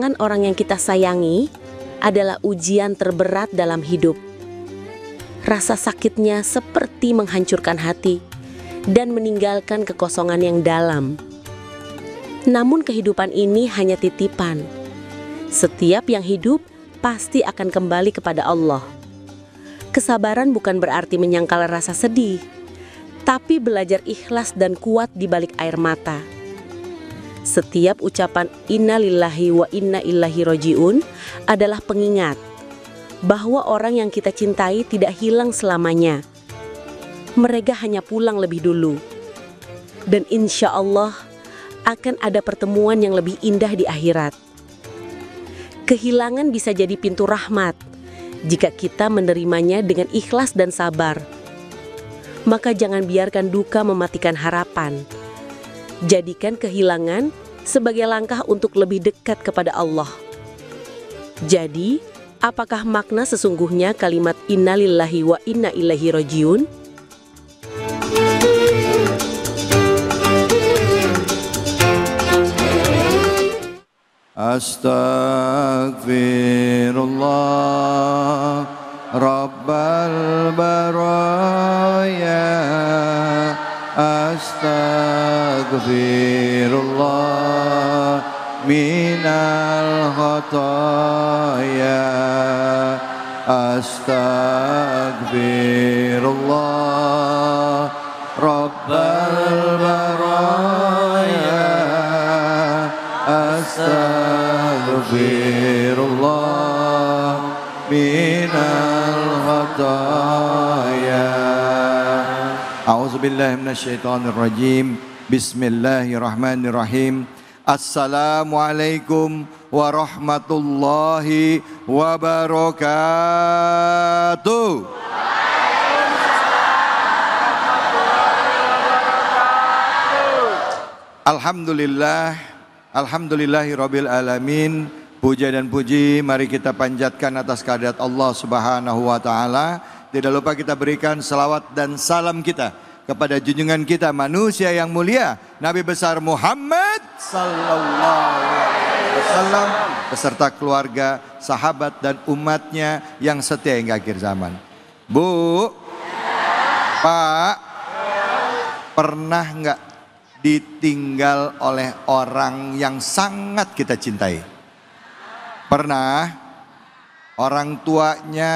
Kehilangan orang yang kita sayangi adalah ujian terberat dalam hidup. Rasa sakitnya seperti menghancurkan hati dan meninggalkan kekosongan yang dalam. Namun kehidupan ini hanya titipan. Setiap yang hidup pasti akan kembali kepada Allah. Kesabaran bukan berarti menyangkal rasa sedih, tapi belajar ikhlas dan kuat di balik air mata. Setiap ucapan inna lillahi wa inna ilaihi roji'un adalah pengingat bahwa orang yang kita cintai tidak hilang selamanya. Mereka hanya pulang lebih dulu. Dan insya Allah akan ada pertemuan yang lebih indah di akhirat. Kehilangan bisa jadi pintu rahmat jika kita menerimanya dengan ikhlas dan sabar. Maka jangan biarkan duka mematikan harapan. Jadikan kehilangan sebagai langkah untuk lebih dekat kepada Allah. Jadi, apakah makna sesungguhnya kalimat innalillahi wa inna ilaihi roji'un? Astaghfirullah Rabbal baraya, astaghfirullah minal khataya, astaghfirullah Rabbal baraya, astaghfirullah minal khataya. A'udzubillahi minasyaitonirrajim. Bismillahirrahmanirrahim. Assalamualaikum warahmatullahi wabarakatuh. Alhamdulillah, alhamdulillahirabbil alamin. Puja dan puji mari kita panjatkan atas kehadirat Allah Subhanahu wa taala. Tidak lupa kita berikan salawat dan salam kita kepada junjungan kita manusia yang mulia Nabi besar Muhammad sallallahu alaihi wasallam beserta keluarga, sahabat dan umatnya yang setia hingga akhir zaman. Bu, Pak, pernah enggak ditinggal oleh orang yang sangat kita cintai? Pernah. Orang tuanya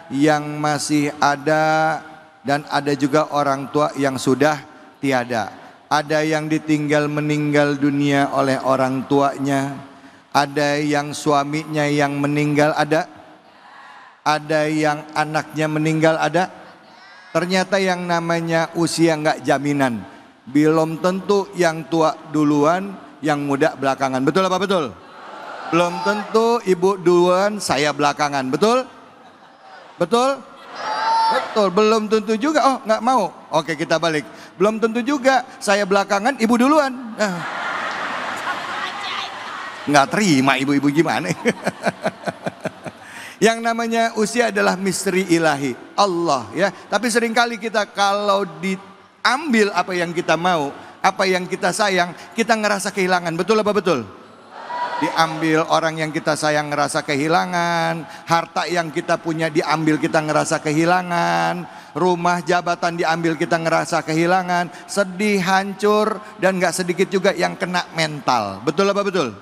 yang masih ada dan ada juga orang tua yang sudah tiada. Ada yang ditinggal meninggal dunia oleh orang tuanya. Ada yang suaminya yang meninggal, ada. Ada yang anaknya meninggal, ada. Ternyata yang namanya usia nggak jaminan. Belum tentu yang tua duluan, yang muda belakangan. Betul apa betul? Belum tentu ibu duluan, saya belakangan. Betul? Betul? Betul. Belum tentu juga, oh nggak mau. Oke, kita balik. Belum tentu juga saya belakangan, ibu duluan. Nggak terima ibu-ibu gimana? Yang namanya usia adalah misteri ilahi Allah ya. Tapi seringkali kita kalau diambil apa yang kita mau, apa yang kita sayang, kita ngerasa kehilangan. Betul apa betul? Diambil orang yang kita sayang ngerasa kehilangan, harta yang kita punya diambil kita ngerasa kehilangan, rumah jabatan diambil kita ngerasa kehilangan, sedih, hancur, dan gak sedikit juga yang kena mental. Betul apa betul?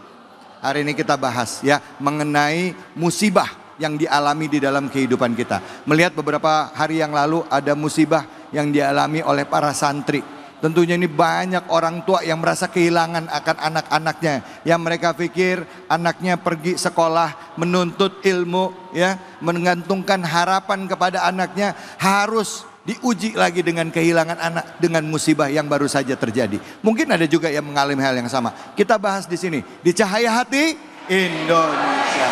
Hari ini kita bahas ya mengenai musibah yang dialami di dalam kehidupan kita. Melihat beberapa hari yang lalu ada musibah yang dialami oleh para santri. Tentunya ini banyak orang tua yang merasa kehilangan akan anak-anaknya. Yang mereka pikir anaknya pergi sekolah menuntut ilmu ya, menggantungkan harapan kepada anaknya, harus diuji lagi dengan kehilangan anak dengan musibah yang baru saja terjadi. Mungkin ada juga yang mengalami hal yang sama. Kita bahas di sini di Cahaya Hati Indonesia.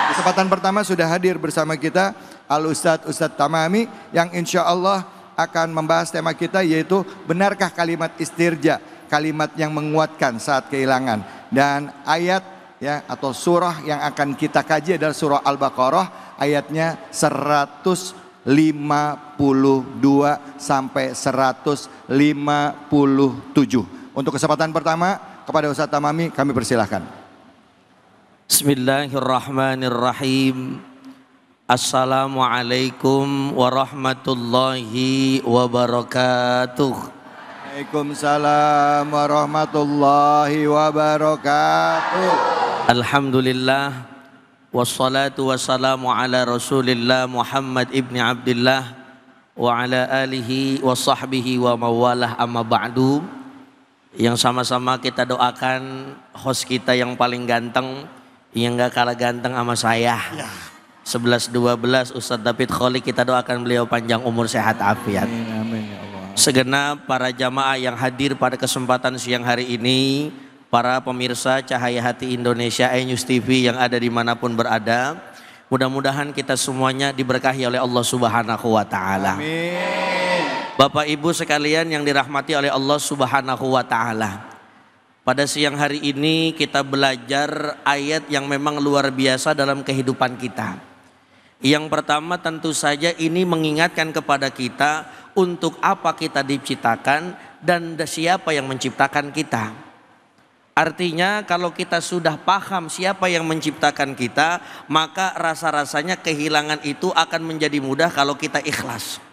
Kesempatan pertama sudah hadir bersama kita Ustadz Tamami yang insya Allah akan membahas tema kita, yaitu benarkah kalimat istirja, kalimat yang menguatkan saat kehilangan. Dan ayat ya atau surah yang akan kita kaji adalah surah Al-Baqarah ayatnya 152 sampai 157. Untuk kesempatan pertama kepada Ustadz Tamami kami persilahkan. Bismillahirrahmanirrahim. Assalamualaikum warahmatullahi wabarakatuh. Waalaikumsalam warahmatullahi wabarakatuh. Alhamdulillah. Wassalatu wassalamu ala rasulillah Muhammad ibni Abdillah wa ala alihi wa sahbihi wa mawalah, amma ba'du. Yang sama-sama kita doakan host kita yang paling ganteng, yang gak kalah ganteng sama saya, 11-12 Ustadz David Kholi, kita doakan beliau panjang umur, sehat afiat. Amin ya Allah. Segenap para jamaah yang hadir pada kesempatan siang hari ini, para pemirsa Cahaya Hati Indonesia iNews TV yang ada dimanapun berada, mudah-mudahan kita semuanya diberkahi oleh Allah Subhanahu wa Ta'ala. Amin. Bapak Ibu sekalian yang dirahmati oleh Allah Subhanahu wa Ta'ala, pada siang hari ini kita belajar ayat yang memang luar biasa dalam kehidupan kita. Yang pertama tentu saja ini mengingatkan kepada kita untuk apa kita diciptakan dan siapa yang menciptakan kita. Artinya kalau kita sudah paham siapa yang menciptakan kita, maka rasa-rasanya kehilangan itu akan menjadi mudah kalau kita ikhlas.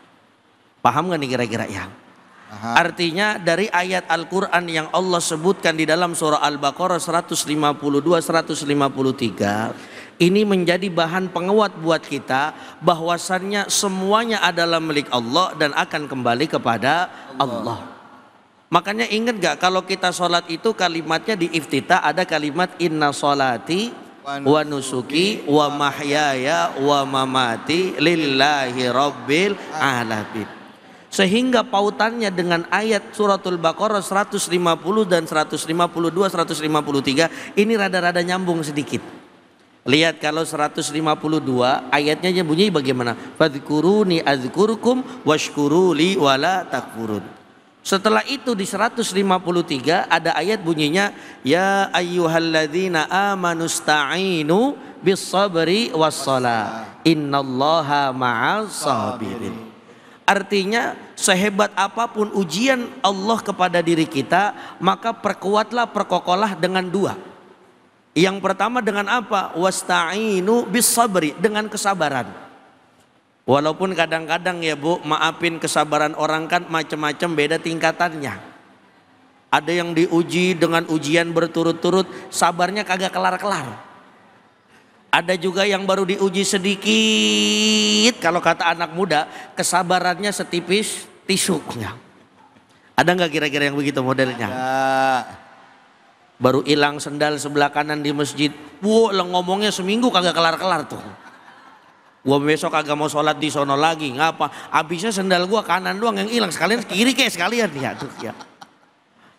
Paham gak nih kira-kira ya? Aha. Artinya dari ayat Al-Quran yang Allah sebutkan di dalam surah Al-Baqarah 152-153, ini menjadi bahan penguat buat kita bahwasannya semuanya adalah milik Allah dan akan kembali kepada Allah. Makanya ingat gak kalau kita sholat itu kalimatnya di iftitah ada kalimat inna sholati wa nusuki wa mahyaya wa mamati lillahi rabbil alamin. Sehingga pautannya dengan ayat suratul Baqarah 150 dan 152, 153 ini rada-rada nyambung sedikit. Lihat kalau 152 ayatnya bunyi bagaimana? Fadhkuruni azkurkum washkuruli wala takfurun. Setelah itu di 153 ada ayat bunyinya ya ayyuhalladzina amanusta'inu bis sabri was shalah innallaha ma'as sabirin. Artinya sehebat apapun ujian Allah kepada diri kita, maka perkuatlah, perkokohlah dengan dua. Yang pertama dengan apa? Wasta'inu bis sabri, dengan kesabaran. Walaupun kadang-kadang ya Bu, maafin, kesabaran orang kan macam-macam, beda tingkatannya. Ada yang diuji dengan ujian berturut-turut, sabarnya kagak kelar-kelar. Ada juga yang baru diuji sedikit, kalau kata anak muda, kesabarannya setipis tisu. Ada nggak kira-kira yang begitu modelnya? Baru hilang sendal sebelah kanan di masjid, ngomongnya seminggu kagak kelar-kelar tuh. Gua besok kagak mau sholat di sono lagi, ngapa? Abisnya sendal gua kanan doang yang hilang, sekalian kiri kayak sekalian ya tuh ya.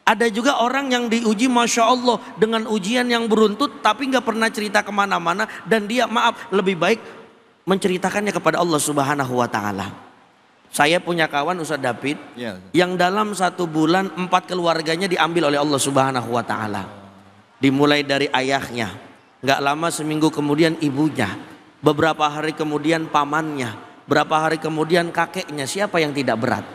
Ada juga orang yang diuji Masya Allah dengan ujian yang beruntut tapi nggak pernah cerita kemana-mana, dan dia maaf lebih baik menceritakannya kepada Allah Subhanahu wa Ta'ala. Saya punya kawan Ustadz David yang dalam 1 bulan 4 keluarganya diambil oleh Allah Subhanahu wa Ta'ala. Dimulai dari ayahnya, nggak lama seminggu kemudian ibunya, beberapa hari kemudian pamannya, berapa hari kemudian kakeknya. Siapa yang tidak berat?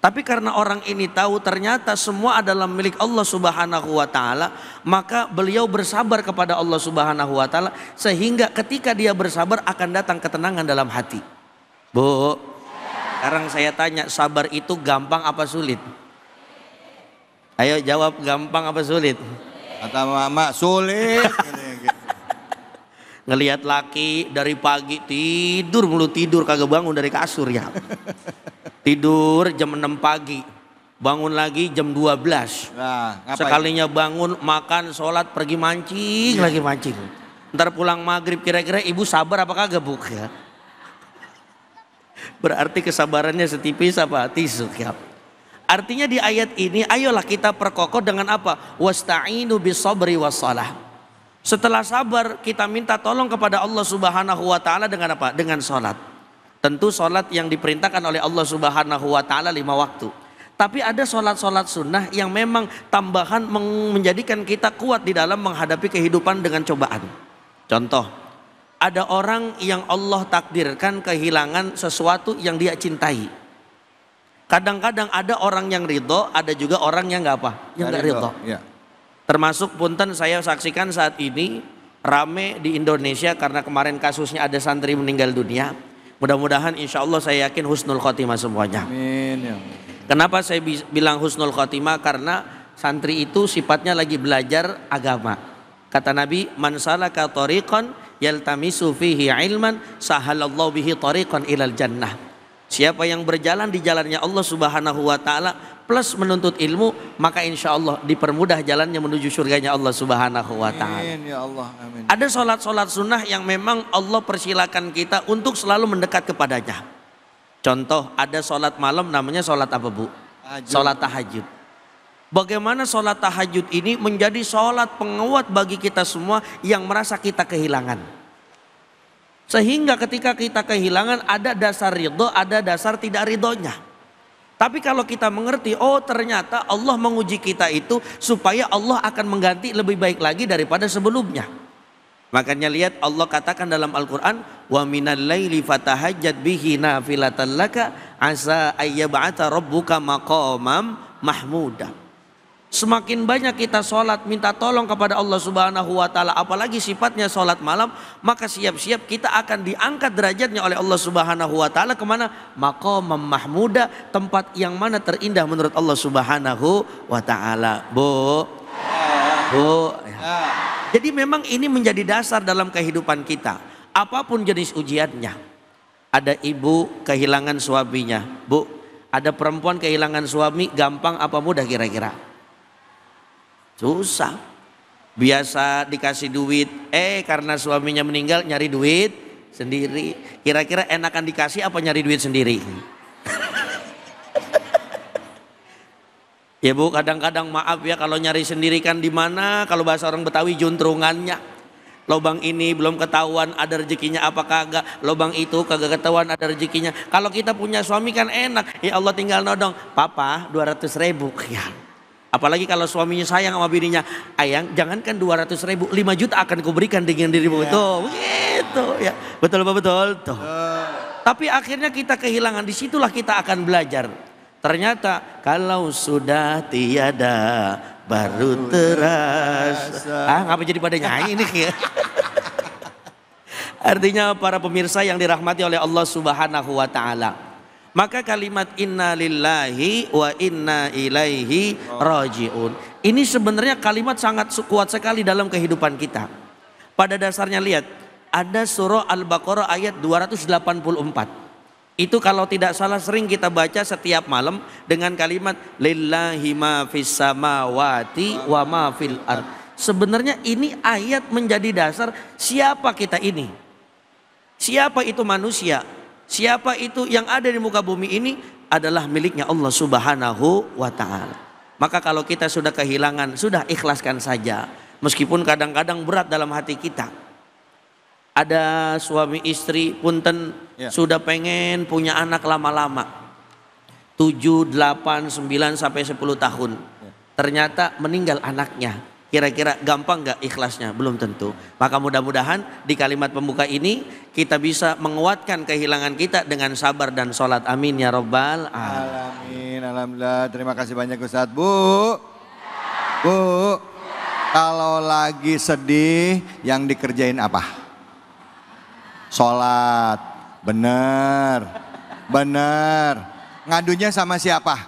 Tapi karena orang ini tahu ternyata semua adalah milik Allah Subhanahu wa Ta'ala, maka beliau bersabar kepada Allah Subhanahu wa Ta'ala, sehingga ketika dia bersabar akan datang ketenangan dalam hati. Bu, sekarang saya tanya, sabar itu gampang apa sulit? Ayo jawab, gampang apa sulit? Kata mama sulit. Ngelihat laki dari pagi tidur mulu, tidur kagak bangun dari kasur ya. Tidur jam 6 pagi, bangun lagi jam 12. Nah, sekalinya bangun, makan, sholat, pergi mancing, lagi mancing. Ntar pulang maghrib, kira-kira ibu sabar apa kagak Bu? Ya. Berarti kesabarannya setipis apa? Tisu ya. Artinya di ayat ini, ayolah kita perkokoh dengan apa? Wasta'inu bis sabri was shalah. Setelah sabar, kita minta tolong kepada Allah Subhanahu wa Ta'ala dengan apa? Dengan sholat. Tentu sholat yang diperintahkan oleh Allah Subhanahu wa Ta'ala 5 waktu. Tapi ada sholat-sholat sunnah yang memang tambahan menjadikan kita kuat di dalam menghadapi kehidupan dengan cobaan. Contoh, ada orang yang Allah takdirkan kehilangan sesuatu yang dia cintai. Kadang-kadang ada orang yang ridho, ada juga orang yang nggak apa, yang nggak ridho. Ya. Termasuk punten saya saksikan saat ini rame di Indonesia karena kemarin kasusnya ada santri meninggal dunia. Mudah-mudahan insya Allah saya yakin husnul khotimah semuanya. Amin. Ya. Kenapa saya bilang husnul khotimah? Karena santri itu sifatnya lagi belajar agama. Kata Nabi, man salaka tariqan yaltamisu fihi ilman sahalallahu bihi tariqan ilal jannah. Siapa yang berjalan di jalannya Allah Subhanahu wa taala plus menuntut ilmu, maka insya Allah dipermudah jalannya menuju surganya Allah Subhanahu wa taala. Amin ya Allah. Amin. Ada sholat-sholat sunnah yang memang Allah persilakan kita untuk selalu mendekat kepadanya. Contoh, ada sholat malam namanya sholat apa, Bu? Sholat tahajud. Bagaimana sholat tahajud ini menjadi sholat penguat bagi kita semua yang merasa kita kehilangan. Sehingga ketika kita kehilangan ada dasar ridho, ada dasar tidak ridhonya. Tapi kalau kita mengerti, oh ternyata Allah menguji kita itu supaya Allah akan mengganti lebih baik lagi daripada sebelumnya. Makanya lihat Allah katakan dalam Al-Quran, wa minal laili fatahajjat bihi nafilatan laka asa ayyab'ata rabbuka maqamam mahmuda. Semakin banyak kita sholat minta tolong kepada Allah Subhanahu wa taala, apalagi sifatnya sholat malam, maka siap-siap kita akan diangkat derajatnya oleh Allah Subhanahu wa taala kemana? Maqamam mahmuda, tempat yang mana terindah menurut Allah Subhanahu wa taala. Bu. Jadi memang ini menjadi dasar dalam kehidupan kita. Apapun jenis ujiannya. Ada ibu kehilangan suaminya, Bu. Ada perempuan kehilangan suami, gampang apa mudah kira-kira? Susah. Biasa dikasih duit, karena suaminya meninggal nyari duit sendiri. Kira-kira enakan dikasih apa nyari duit sendiri? Ya Bu, kadang-kadang maaf ya kalau nyari sendiri kan di mana? Kalau bahasa orang Betawi juntrungannya. Lobang ini belum ketahuan ada rezekinya apa kagak, lobang itu kagak ketahuan ada rezekinya. Kalau kita punya suami kan enak, ya Allah tinggal nodong, papa 200.000 ya. Apalagi kalau suaminya sayang sama bininya, ayang jangankan 200.000, 5 juta akan kuberikan dengan dirimu. Tuh begitu ya, betul apa betul tuh. Tapi akhirnya kita kehilangan, disitulah kita akan belajar. Ternyata kalau sudah tiada baru terasa. Ngapa jadi pada nyanyi ini ya? Artinya para pemirsa yang dirahmati oleh Allah Subhanahu wa taala. Maka kalimat inna lillahi wa inna ilaihi raji'un. Ini sebenarnya kalimat sangat kuat sekali dalam kehidupan kita. Pada dasarnya lihat, ada surah Al-Baqarah ayat 284. Itu kalau tidak salah sering kita baca setiap malam dengan kalimat lillahi ma fis samawati wa ma fil ard. Sebenarnya ini ayat menjadi dasar siapa kita ini. Siapa itu manusia? Siapa itu yang ada di muka bumi ini adalah miliknya Allah Subhanahu wa ta'ala. Maka kalau kita sudah kehilangan, sudah ikhlaskan saja. Meskipun kadang-kadang berat dalam hati kita. Ada suami istri punten sudah pengen punya anak lama-lama. 7, 8, 9 sampai 10 tahun. Ternyata meninggal anaknya. Kira-kira gampang gak ikhlasnya? Belum tentu. Maka mudah-mudahan di kalimat pembuka ini kita bisa menguatkan kehilangan kita dengan sabar dan sholat. Amin ya Rabbal alamin. Alhamdulillah. Terima kasih banyak Ustadz. Bu, kalau lagi sedih yang dikerjain apa? Sholat. Bener. Ngadunya sama siapa?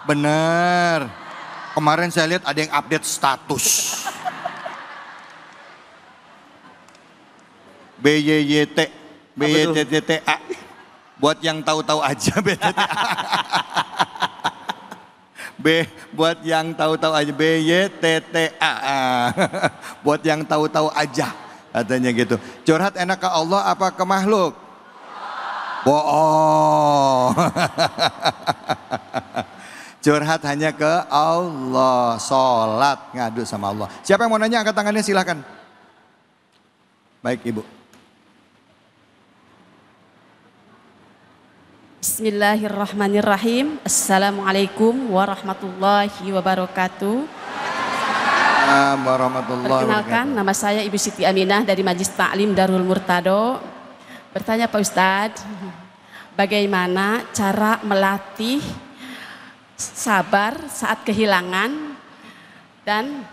Bener. Kemarin saya lihat ada yang update status. BYTTA. Buat yang tahu-tahu aja BTTA. Buat yang tahu-tahu aja BYTTA. Buat yang tahu-tahu aja katanya gitu. Curhat enak ke Allah apa ke makhluk? Bohong. Curhat hanya ke Allah, sholat, ngadu sama Allah. Siapa yang mau nanya angkat tangannya silahkan. Baik Ibu. Bismillahirrahmanirrahim. Assalamualaikum warahmatullahi wabarakatuh. Perkenalkan, nama saya Ibu Siti Aminah dari Majlis Ta'lim Darul Murtado. Bertanya Pak Ustadz, bagaimana cara melatih sabar saat kehilangan dan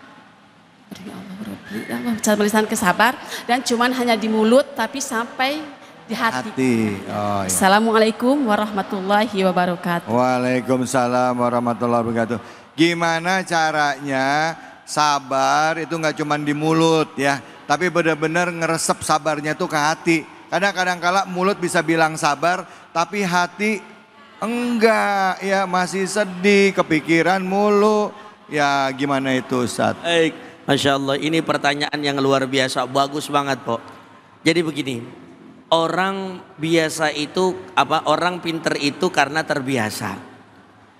cara melisan ke sabar dan cuman hanya di mulut tapi sampai di hati. Oh, iya. Assalamualaikum warahmatullahi wabarakatuh. Waalaikumsalam warahmatullahi wabarakatuh. Gimana caranya sabar itu nggak cuma di mulut ya, tapi benar-benar ngeresep sabarnya tuh ke hati. Kadang-kadang kala mulut bisa bilang sabar, tapi hati enggak ya, masih sedih, kepikiran mulu. Ya gimana itu Ustaz? Baik, Masya Allah, ini pertanyaan yang luar biasa, bagus banget Pok. Jadi begini, orang biasa itu orang pinter itu karena terbiasa.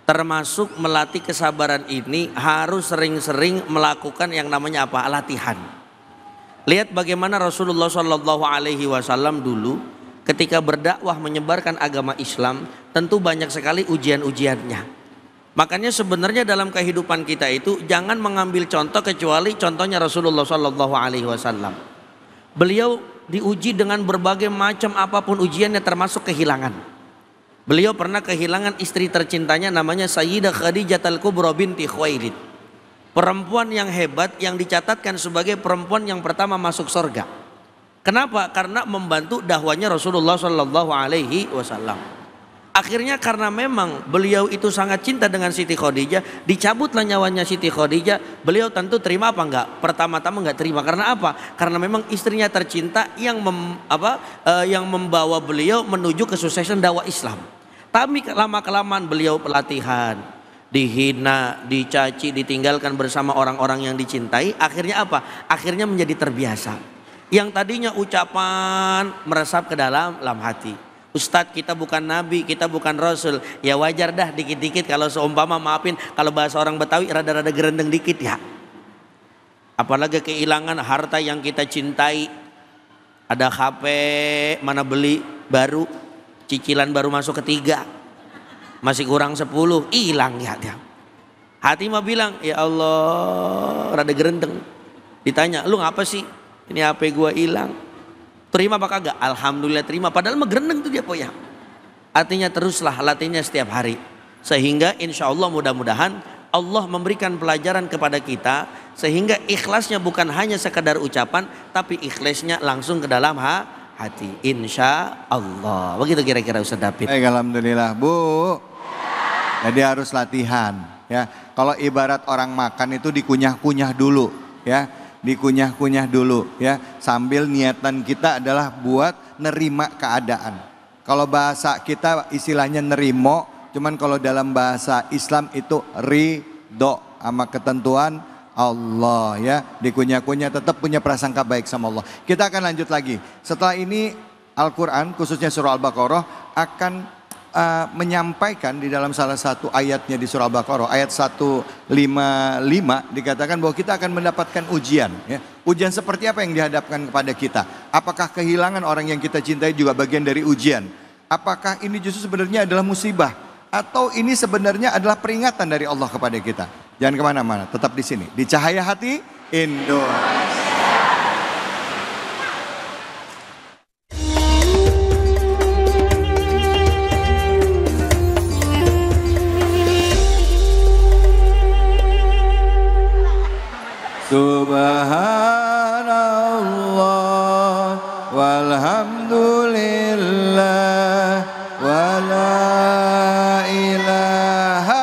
Termasuk melatih kesabaran ini harus sering-sering melakukan yang namanya latihan. Lihat bagaimana Rasulullah Shallallahu Alaihi Wasallam dulu ketika berdakwah menyebarkan agama Islam, tentu banyak sekali ujian-ujiannya. Makanya sebenarnya dalam kehidupan kita itu jangan mengambil contoh kecuali contohnya Rasulullah Shallallahu Alaihi Wasallam. Beliau diuji dengan berbagai macam apapun ujiannya, termasuk kehilangan. Beliau pernah kehilangan istri tercintanya namanya Sayyidah Khadijah Al-Kubra binti Khuwailid. Perempuan yang hebat yang dicatatkan sebagai perempuan yang pertama masuk surga. Kenapa? Karena membantu dakwahnya Rasulullah Shallallahu Alaihi Wasallam. Akhirnya karena memang beliau itu sangat cinta dengan Siti Khadijah, dicabutlah nyawanya Siti Khadijah. Beliau tentu terima apa enggak? Pertama-tama enggak terima. Karena apa? Karena memang istrinya tercinta yang yang membawa beliau menuju kesuksesan dakwah Islam. Tapi lama-kelamaan beliau pelatihan, dihina, dicaci, ditinggalkan bersama orang-orang yang dicintai. Akhirnya apa? Akhirnya menjadi terbiasa. Yang tadinya ucapan meresap ke dalam hati. Ustadz, kita bukan nabi, kita bukan rasul. Ya wajar dah dikit-dikit kalau seumpama, maafin kalau bahasa orang Betawi rada-rada gerendeng dikit ya. Apalagi kehilangan harta yang kita cintai. Ada HP mana beli baru, cicilan baru masuk ketiga, masih kurang 10, hilang ya. Hati mah bilang, ya Allah, rada gerendeng. Ditanya, lu ngapa sih? Ini HP gua hilang. Terima apa kagak? Alhamdulillah terima. Padahal mah gerendeng tuh dia po ya. Artinya teruslah latihnya setiap hari. Sehingga insya Allah mudah-mudahan Allah memberikan pelajaran kepada kita. Sehingga ikhlasnya bukan hanya sekedar ucapan, tapi ikhlasnya langsung ke dalam hati. Insya Allah. Begitu kira-kira Ustaz David. Baik, alhamdulillah Bu. Jadi harus latihan ya. Kalau ibarat orang makan itu dikunyah-kunyah dulu ya. Dikunyah-kunyah dulu ya, sambil niatan kita adalah buat nerima keadaan. Kalau bahasa kita istilahnya nerimo, cuman kalau dalam bahasa Islam itu ridho sama ketentuan Allah ya. Dikunyah-kunyah tetap punya prasangka baik sama Allah. Kita akan lanjut lagi. Setelah ini Al-Quran khususnya surah Al-Baqarah akan menyampaikan di dalam salah satu ayatnya di surah Al-Baqarah ayat 155 dikatakan bahwa kita akan mendapatkan ujian ya. Ujian seperti apa yang dihadapkan kepada kita? Apakah kehilangan orang yang kita cintai juga bagian dari ujian? Apakah ini justru sebenarnya adalah musibah? Atau ini sebenarnya adalah peringatan dari Allah kepada kita? Jangan kemana-mana, tetap di sini di Cahaya Hati Indonesia. Subhanallah walhamdulillah wala ilaha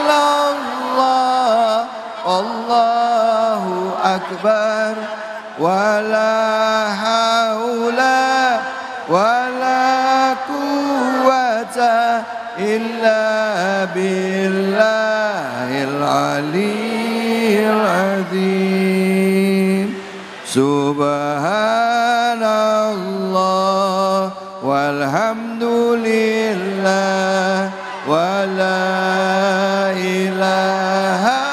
illallah Allahu akbar wala haula wala quwwata illa billahil aliyyil azim. Subhanallah walhamdulillah wala ilaha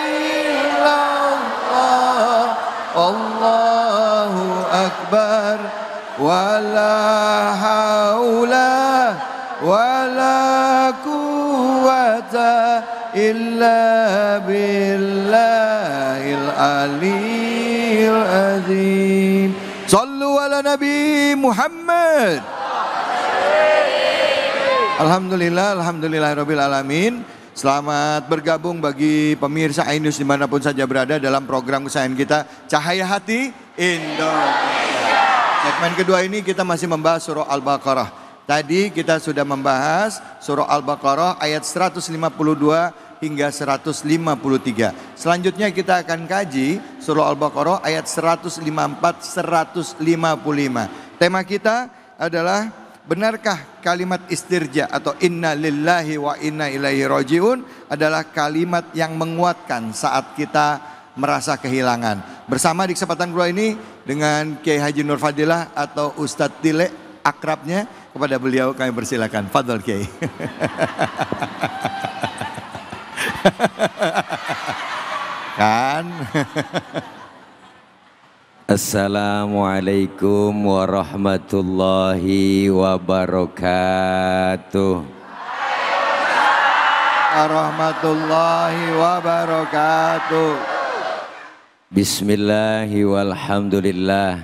illallah Allahu akbar wala haula wala quwwata illa billahil aliyyil azim. Sallu ala Nabi Muhammad. Alhamdulillah, alhamdulillahirabbil alamin. Selamat bergabung bagi pemirsa iNews dimanapun saja berada dalam program kesayangan kita Cahaya Hati Indonesia. Segmen kedua ini kita masih membahas surah Al-Baqarah. Tadi kita sudah membahas surah Al-Baqarah ayat 152 hingga 153. Selanjutnya kita akan kaji surah Al-Baqarah ayat 154-155. Tema kita adalah benarkah kalimat istirja atau inna lillahi wa inna ilaihi rajiun adalah kalimat yang menguatkan saat kita merasa kehilangan. Bersama di kesempatan kedua ini dengan Kiai Haji Nur Fadilah atau Ustadz Tile akrabnya, kepada beliau kami persilakan. Fadhol Kiai. Kan? Assalamualaikum warahmatullahi wabarakatuh. Warahmatullahi wabarakatuh. Bismillahi walhamdulillah.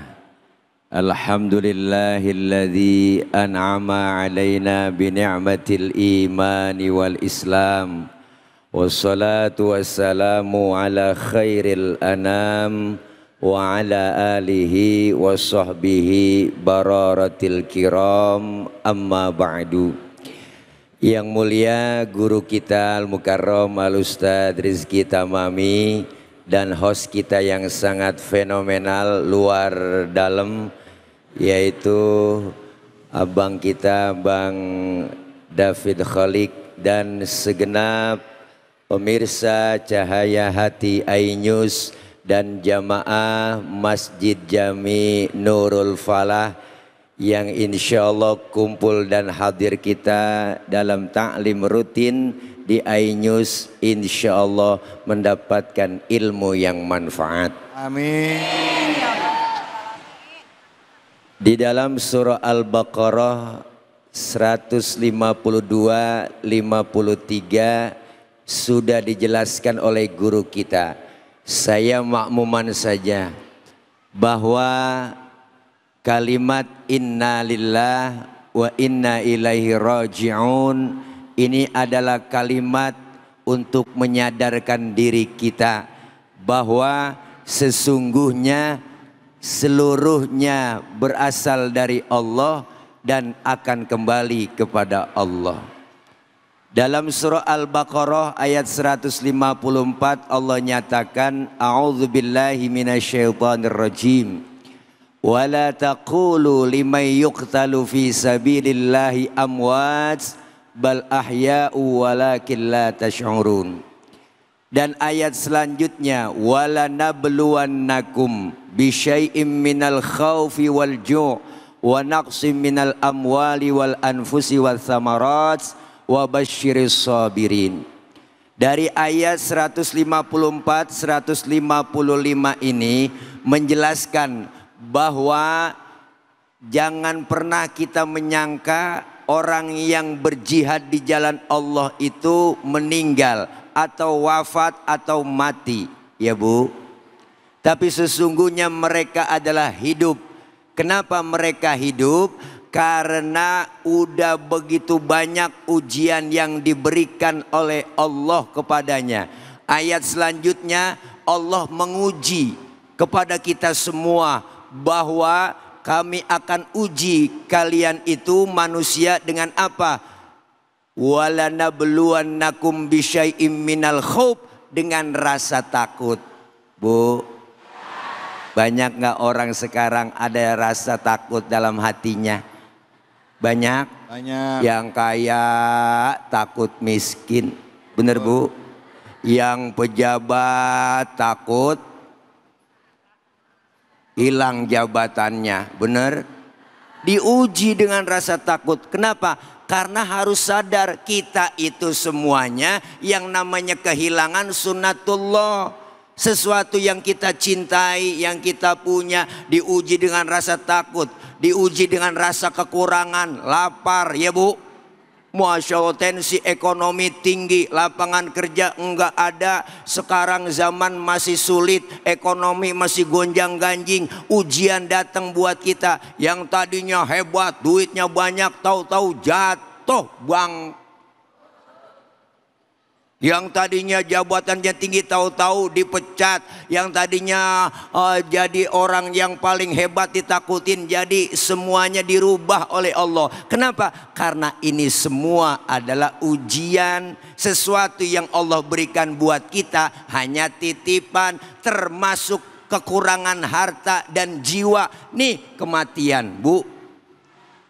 Alhamdulillahilladzi an'ama alaina bini'matil imani wal islam. Wassalatu wassalamu ala khairil anam wa ala alihi wa sahbihi bararatil kiram, amma ba'du. Yang mulia guru kita Al-Mukarram Al-Ustadz Rizky Tamami dan host kita yang sangat fenomenal luar dalam, yaitu abang kita Bang David Khalik dan segenap pemirsa Cahaya Hati iNews dan jamaah Masjid Jami Nurul Falah yang insya Allah kumpul dan hadir kita dalam taklim rutin di iNews, insya Allah mendapatkan ilmu yang manfaat. Amin. Di dalam surah Al-Baqarah 152-53 sudah dijelaskan oleh guru kita. Saya makmuman saja bahwa kalimat inna lillah wa inna ilaihi raji'un ini adalah kalimat untuk menyadarkan diri kita bahwa sesungguhnya seluruhnya berasal dari Allah dan akan kembali kepada Allah. Dalam surah Al-Baqarah ayat 154 Allah nyatakan, a'udzubillahi minasyaitonirrajim. Wala taqulu liman yuqtalu fi sabilillahi amwat bal ahya'u walakin la tash'urun. Dan ayat selanjutnya, wala nabluwannakum bisyai'im minal khawfi wal ju' wa naqsim minal amwali wal anfusi wal thamarat wa basyiris sabirin. Dari ayat 154 155 ini menjelaskan bahwa jangan pernah kita menyangka orang yang berjihad di jalan Allah itu meninggal atau wafat atau mati, ya Bu. Tapi sesungguhnya mereka adalah hidup. Kenapa mereka hidup? Karena udah begitu banyak ujian yang diberikan oleh Allah kepadanya. Ayat selanjutnya Allah menguji kepada kita semua bahwa kami akan uji kalian itu manusia dengan apa? Walanabluwannakum bisyai'im minal khauf, dengan rasa takut. Bu, banyak nggak orang sekarang ada rasa takut dalam hatinya? Banyak. Banyak. Yang kaya takut miskin, bener Bu? Yang pejabat takut hilang jabatannya, bener? Diuji dengan rasa takut. Kenapa? Karena harus sadar kita itu semuanya yang namanya kehilangan sunnatullah. Sesuatu yang kita cintai, yang kita punya, diuji dengan rasa takut, diuji dengan rasa kekurangan, lapar, ya Bu. Masya Allah, tensi ekonomi tinggi, lapangan kerja enggak ada. Sekarang zaman masih sulit, ekonomi masih gonjang ganjing. Ujian datang buat kita yang tadinya hebat, duitnya banyak, tahu-tahu jatuh bang. Yang tadinya jabatannya tinggi tahu-tahu dipecat. Yang tadinya jadi orang yang paling hebat ditakutin. Jadi semuanya dirubah oleh Allah. Kenapa? Karena ini semua adalah ujian. Sesuatu yang Allah berikan buat kita hanya titipan. Termasuk kekurangan harta dan jiwa. Nih kematian, Bu.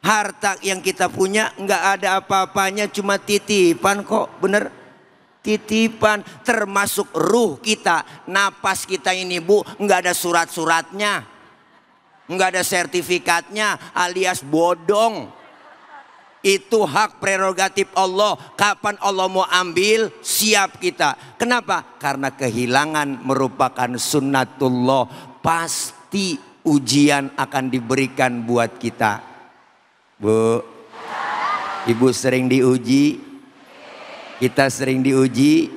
Harta yang kita punya nggak ada apa-apanya, cuma titipan kok, bener? Titipan, termasuk ruh kita, napas kita ini, Bu, nggak ada surat-suratnya, nggak ada sertifikatnya, alias bodong. Itu hak prerogatif Allah. Kapan Allah mau ambil, siap kita. Kenapa? Karena kehilangan merupakan sunnatullah. Pasti ujian akan diberikan buat kita. Bu, Ibu sering diuji? Kita sering diuji.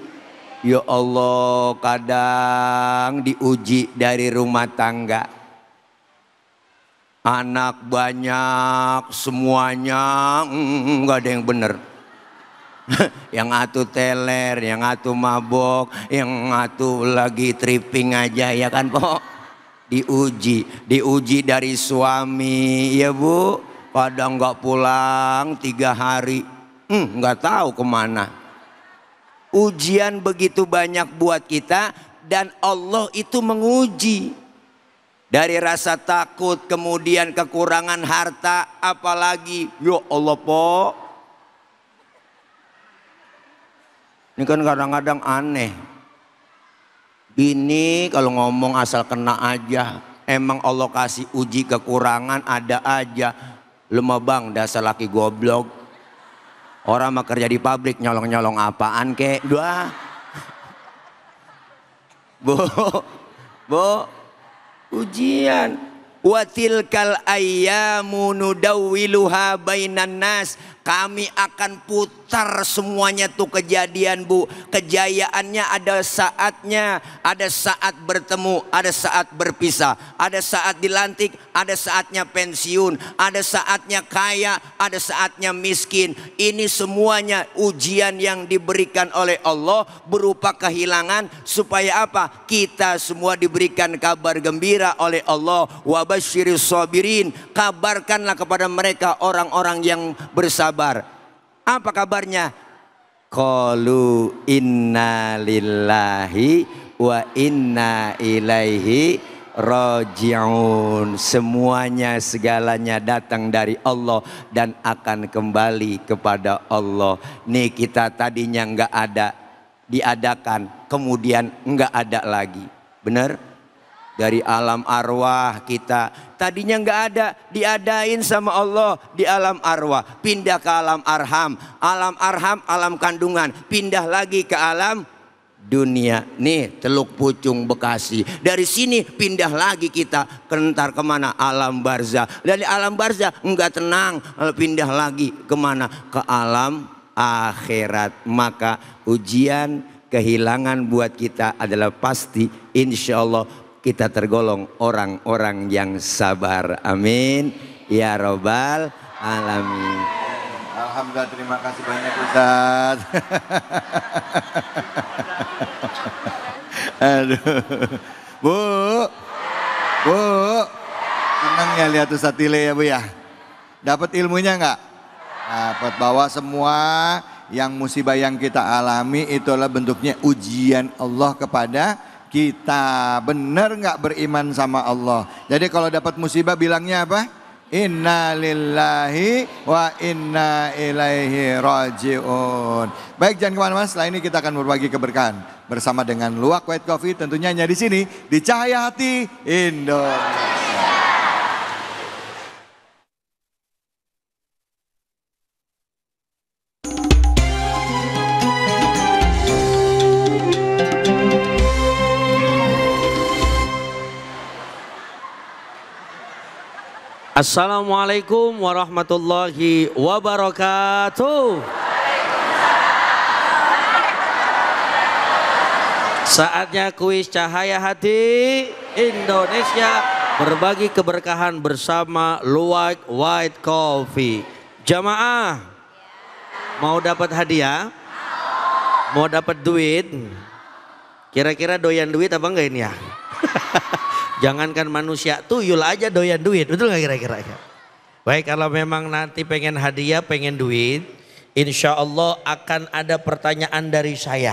Ya Allah, kadang diuji dari rumah tangga. Anak banyak, semuanya nggak ada yang bener. Yang atu teler, yang atu mabok, yang atu lagi tripping aja, ya kan kok. Diuji dari suami, ya Bu. Kadang nggak pulang 3 hari, nggak tahu kemana. Ujian begitu banyak buat kita, dan Allah itu menguji. Dari rasa takut, kemudian kekurangan harta, apalagi ya Allah po. Ini kan kadang-kadang aneh. Bini kalau ngomong asal kena aja. Emang Allah kasih uji kekurangan ada aja. Lemah bang, dasar laki goblok. Orang mah kerja di pabrik nyolong-nyolong apaan kek? Dua. Bu, ujian. Wa tilkal ayyamu nudawwiluha bainan nas. Kami akan putar semuanya tuh kejadian, Bu. Kejayaannya ada saatnya, ada saat bertemu, ada saat berpisah, ada saat dilantik, ada saatnya pensiun, ada saatnya kaya, ada saatnya miskin. Ini semuanya ujian yang diberikan oleh Allah berupa kehilangan, supaya apa? Kita semua diberikan kabar gembira oleh Allah. Wa basyiris sabirin. Kabarkanlah kepada mereka orang-orang yang bersabar. Apa kabarnya? Qalu inna lillahi wa inna ilaihi raji'un. Semuanya segalanya datang dari Allah dan akan kembali kepada Allah. Nih kita tadinya nggak ada, diadakan, kemudian nggak ada lagi. Benar? Dari alam arwah kita tadinya nggak ada, diadain sama Allah di alam arwah, pindah ke alam arham, alam kandungan, pindah lagi ke alam dunia. Nih Teluk Pucung Bekasi, dari sini pindah lagi kita kentar kemana? Alam barzah. Dari alam barzah nggak tenang, pindah lagi kemana? Ke alam akhirat. Maka ujian kehilangan buat kita adalah pasti, insya Allah kita tergolong orang-orang yang sabar. Amin ya robbal alamin. Alhamdulillah, terima kasih banyak Ustaz. Aduh. Bu, senang ya lihat Ustaz Tile ya Bu ya. Dapat ilmunya enggak? Dapat, bahwa semua yang musibah yang kita alami itulah bentuknya ujian Allah kepada kita. Benar nggak beriman sama Allah? Jadi kalau dapat musibah bilangnya apa? Inna lillahi wa inna ilaihi raji'un. Baik, jangan kemana-mana. Setelah ini kita akan berbagi keberkahan bersama dengan Luwak White Coffee. Tentunya hanya di sini di Cahaya Hati Indonesia. Assalamualaikum warahmatullahi wabarakatuh. Saatnya kuis Cahaya Hati Indonesia, berbagi keberkahan bersama Luwak White Coffee. Jamaah mau dapat hadiah? Mau dapat duit, kira-kira doyan duit apa enggak ini ya? Jangankan manusia, tuyul aja doyan duit, betul nggak kira-kira? Baik, kalau memang nanti pengen hadiah, pengen duit, insya Allah akan ada pertanyaan dari saya.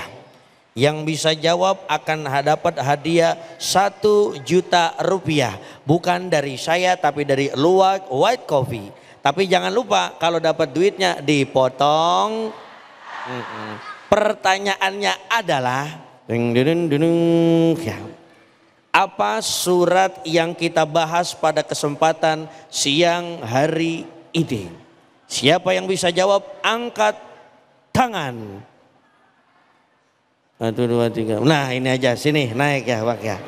Yang bisa jawab akan dapat hadiah 1 juta rupiah. Bukan dari saya tapi dari Luwak White Coffee. Tapi jangan lupa kalau dapat duitnya dipotong. Pertanyaannya adalah, apa surat yang kita bahas pada kesempatan siang hari ini? Siapa yang bisa jawab angkat tangan. 1, 2, 3. Nah ini aja, sini naik ya Bang ya.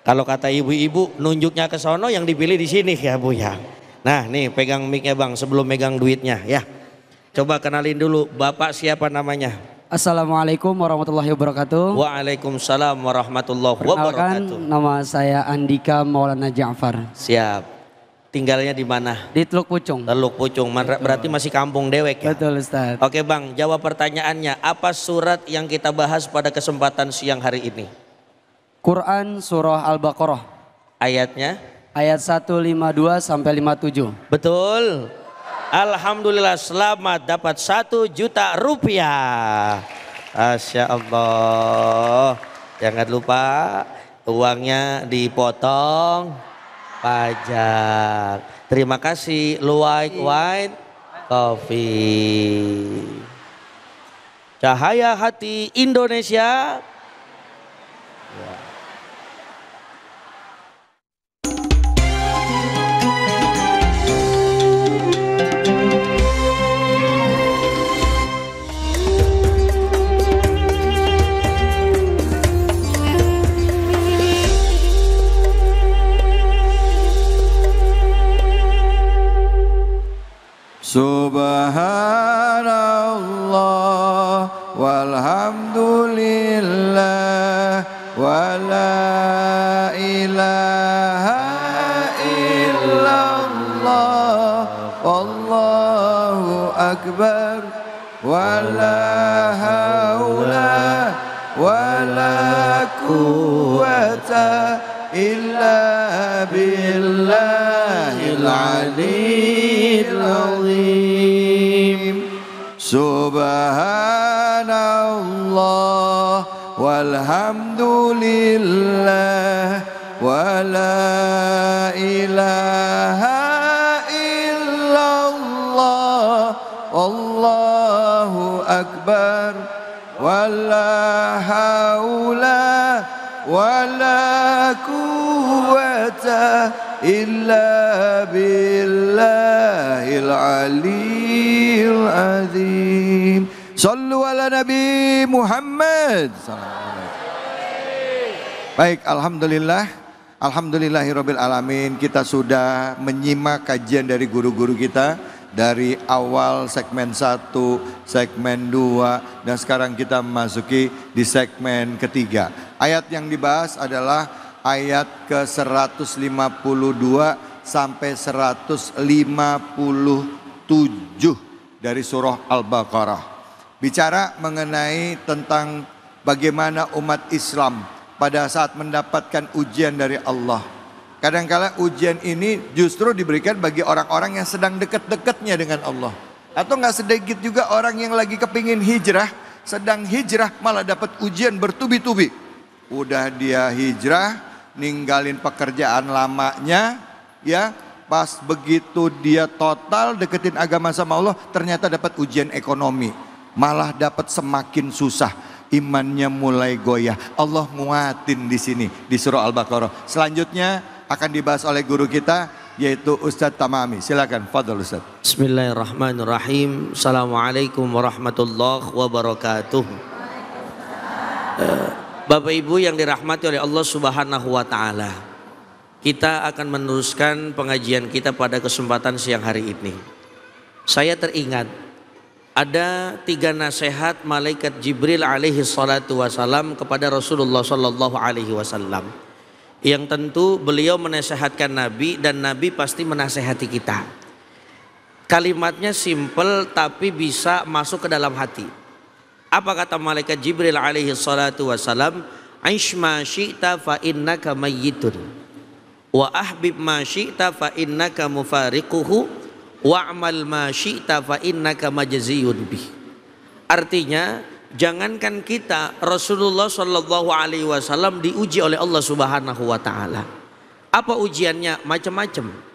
Kalau kata ibu-ibu nunjuknya ke sono, yang dipilih di sini ya Bu ya. Nah nih pegang mic-nya Bang sebelum megang duitnya ya. Coba kenalin dulu, Bapak siapa namanya? Assalamualaikum warahmatullahi wabarakatuh. Waalaikumsalam warahmatullahi wabarakatuh. Nama saya Andika Maulana Ja'far. Siap. Tinggalnya di mana? Di Teluk Pucung. Teluk Pucung, berarti masih kampung dewek ya? Betul Ustaz. Oke Bang, jawab pertanyaannya. Apa surat yang kita bahas pada kesempatan siang hari ini? Quran Surah Al-Baqarah. Ayatnya? Ayat 152 sampai 57. Betul. Alhamdulillah, selamat dapat 1 juta rupiah. Masya Allah. Jangan lupa uangnya dipotong pajak. Terima kasih Luwak White Coffee. Cahaya hati Indonesia. Subhanallah walhamdulillah wala ilaha illallah wallahu akbar wala haula wala quwwata illa billahil aliyyil azim. Subhanallah walhamdulillah wala ilaha illallah wallahu akbar wala haula wala quwwata illa billahil aliyyil azim. Sallu ala Nabi Muhammad. Baik, alhamdulillah. Alhamdulillahirabbil alamin. Kita sudah menyimak kajian dari guru-guru kita dari awal segmen 1, segmen 2, dan sekarang kita memasuki di segmen ketiga. Ayat yang dibahas adalah ayat ke-152 sampai 157 dari surah Al-Baqarah. Bicara mengenai tentang bagaimana umat Islam pada saat mendapatkan ujian dari Allah. Kadang-kala ujian ini justru diberikan bagi orang-orang yang sedang dekat-dekatnya dengan Allah. Atau nggak sedikit juga orang yang lagi kepingin hijrah, sedang hijrah malah dapat ujian bertubi-tubi. Udah dia hijrah, ninggalin pekerjaan lamanya, ya pas begitu dia total deketin agama sama Allah, ternyata dapat ujian ekonomi, malah dapat semakin susah, imannya mulai goyah. Allah nguatin di sini di surah Al-Baqarah. Selanjutnya akan dibahas oleh guru kita yaitu Ustadz Tamami. Silakan, fadhol Ustadz. Bismillahirrahmanirrahim. Assalamualaikum warahmatullahi wabarakatuh. Bapak Ibu yang dirahmati oleh Allah Subhanahu wa taala. Kita akan meneruskan pengajian kita pada kesempatan siang hari ini. Saya teringat ada 3 nasihat malaikat Jibril alaihi salatu wasalam kepada Rasulullah sallallahu alaihi wasallam. Yang tentu beliau menasihatkan Nabi dan Nabi pasti menasihati kita. Kalimatnya simple tapi bisa masuk ke dalam hati. Apa kata malaikat Jibril alaihi salatu wassalam? Aish ma syi'ta fa innaka mayyitun wa ahbib ma syi'ta fa innaka mufariquhu wa'mal ma syi'ta fa innaka majziyun bih. Artinya, jangankan kita, Rasulullah Shallallahu Alaihi Wasallam diuji oleh Allah Subhanahu Wa Taala. Apa ujiannya? Macam-macam.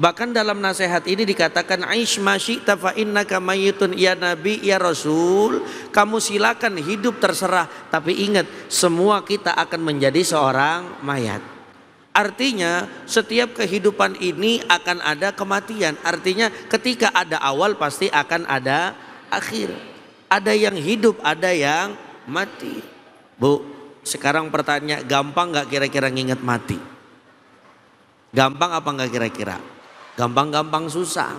Bahkan dalam nasihat ini dikatakan Aish ma syi'ta fa innaka mayyitun, ya Nabi, ya Rasul, kamu silakan hidup terserah, tapi ingat semua kita akan menjadi seorang mayat. Artinya setiap kehidupan ini akan ada kematian. Artinya ketika ada awal pasti akan ada akhir. Ada yang hidup, ada yang mati. Bu, sekarang pertanyaan, gampang gak kira-kira nginget mati? Gampang apa enggak kira-kira? Gampang-gampang susah.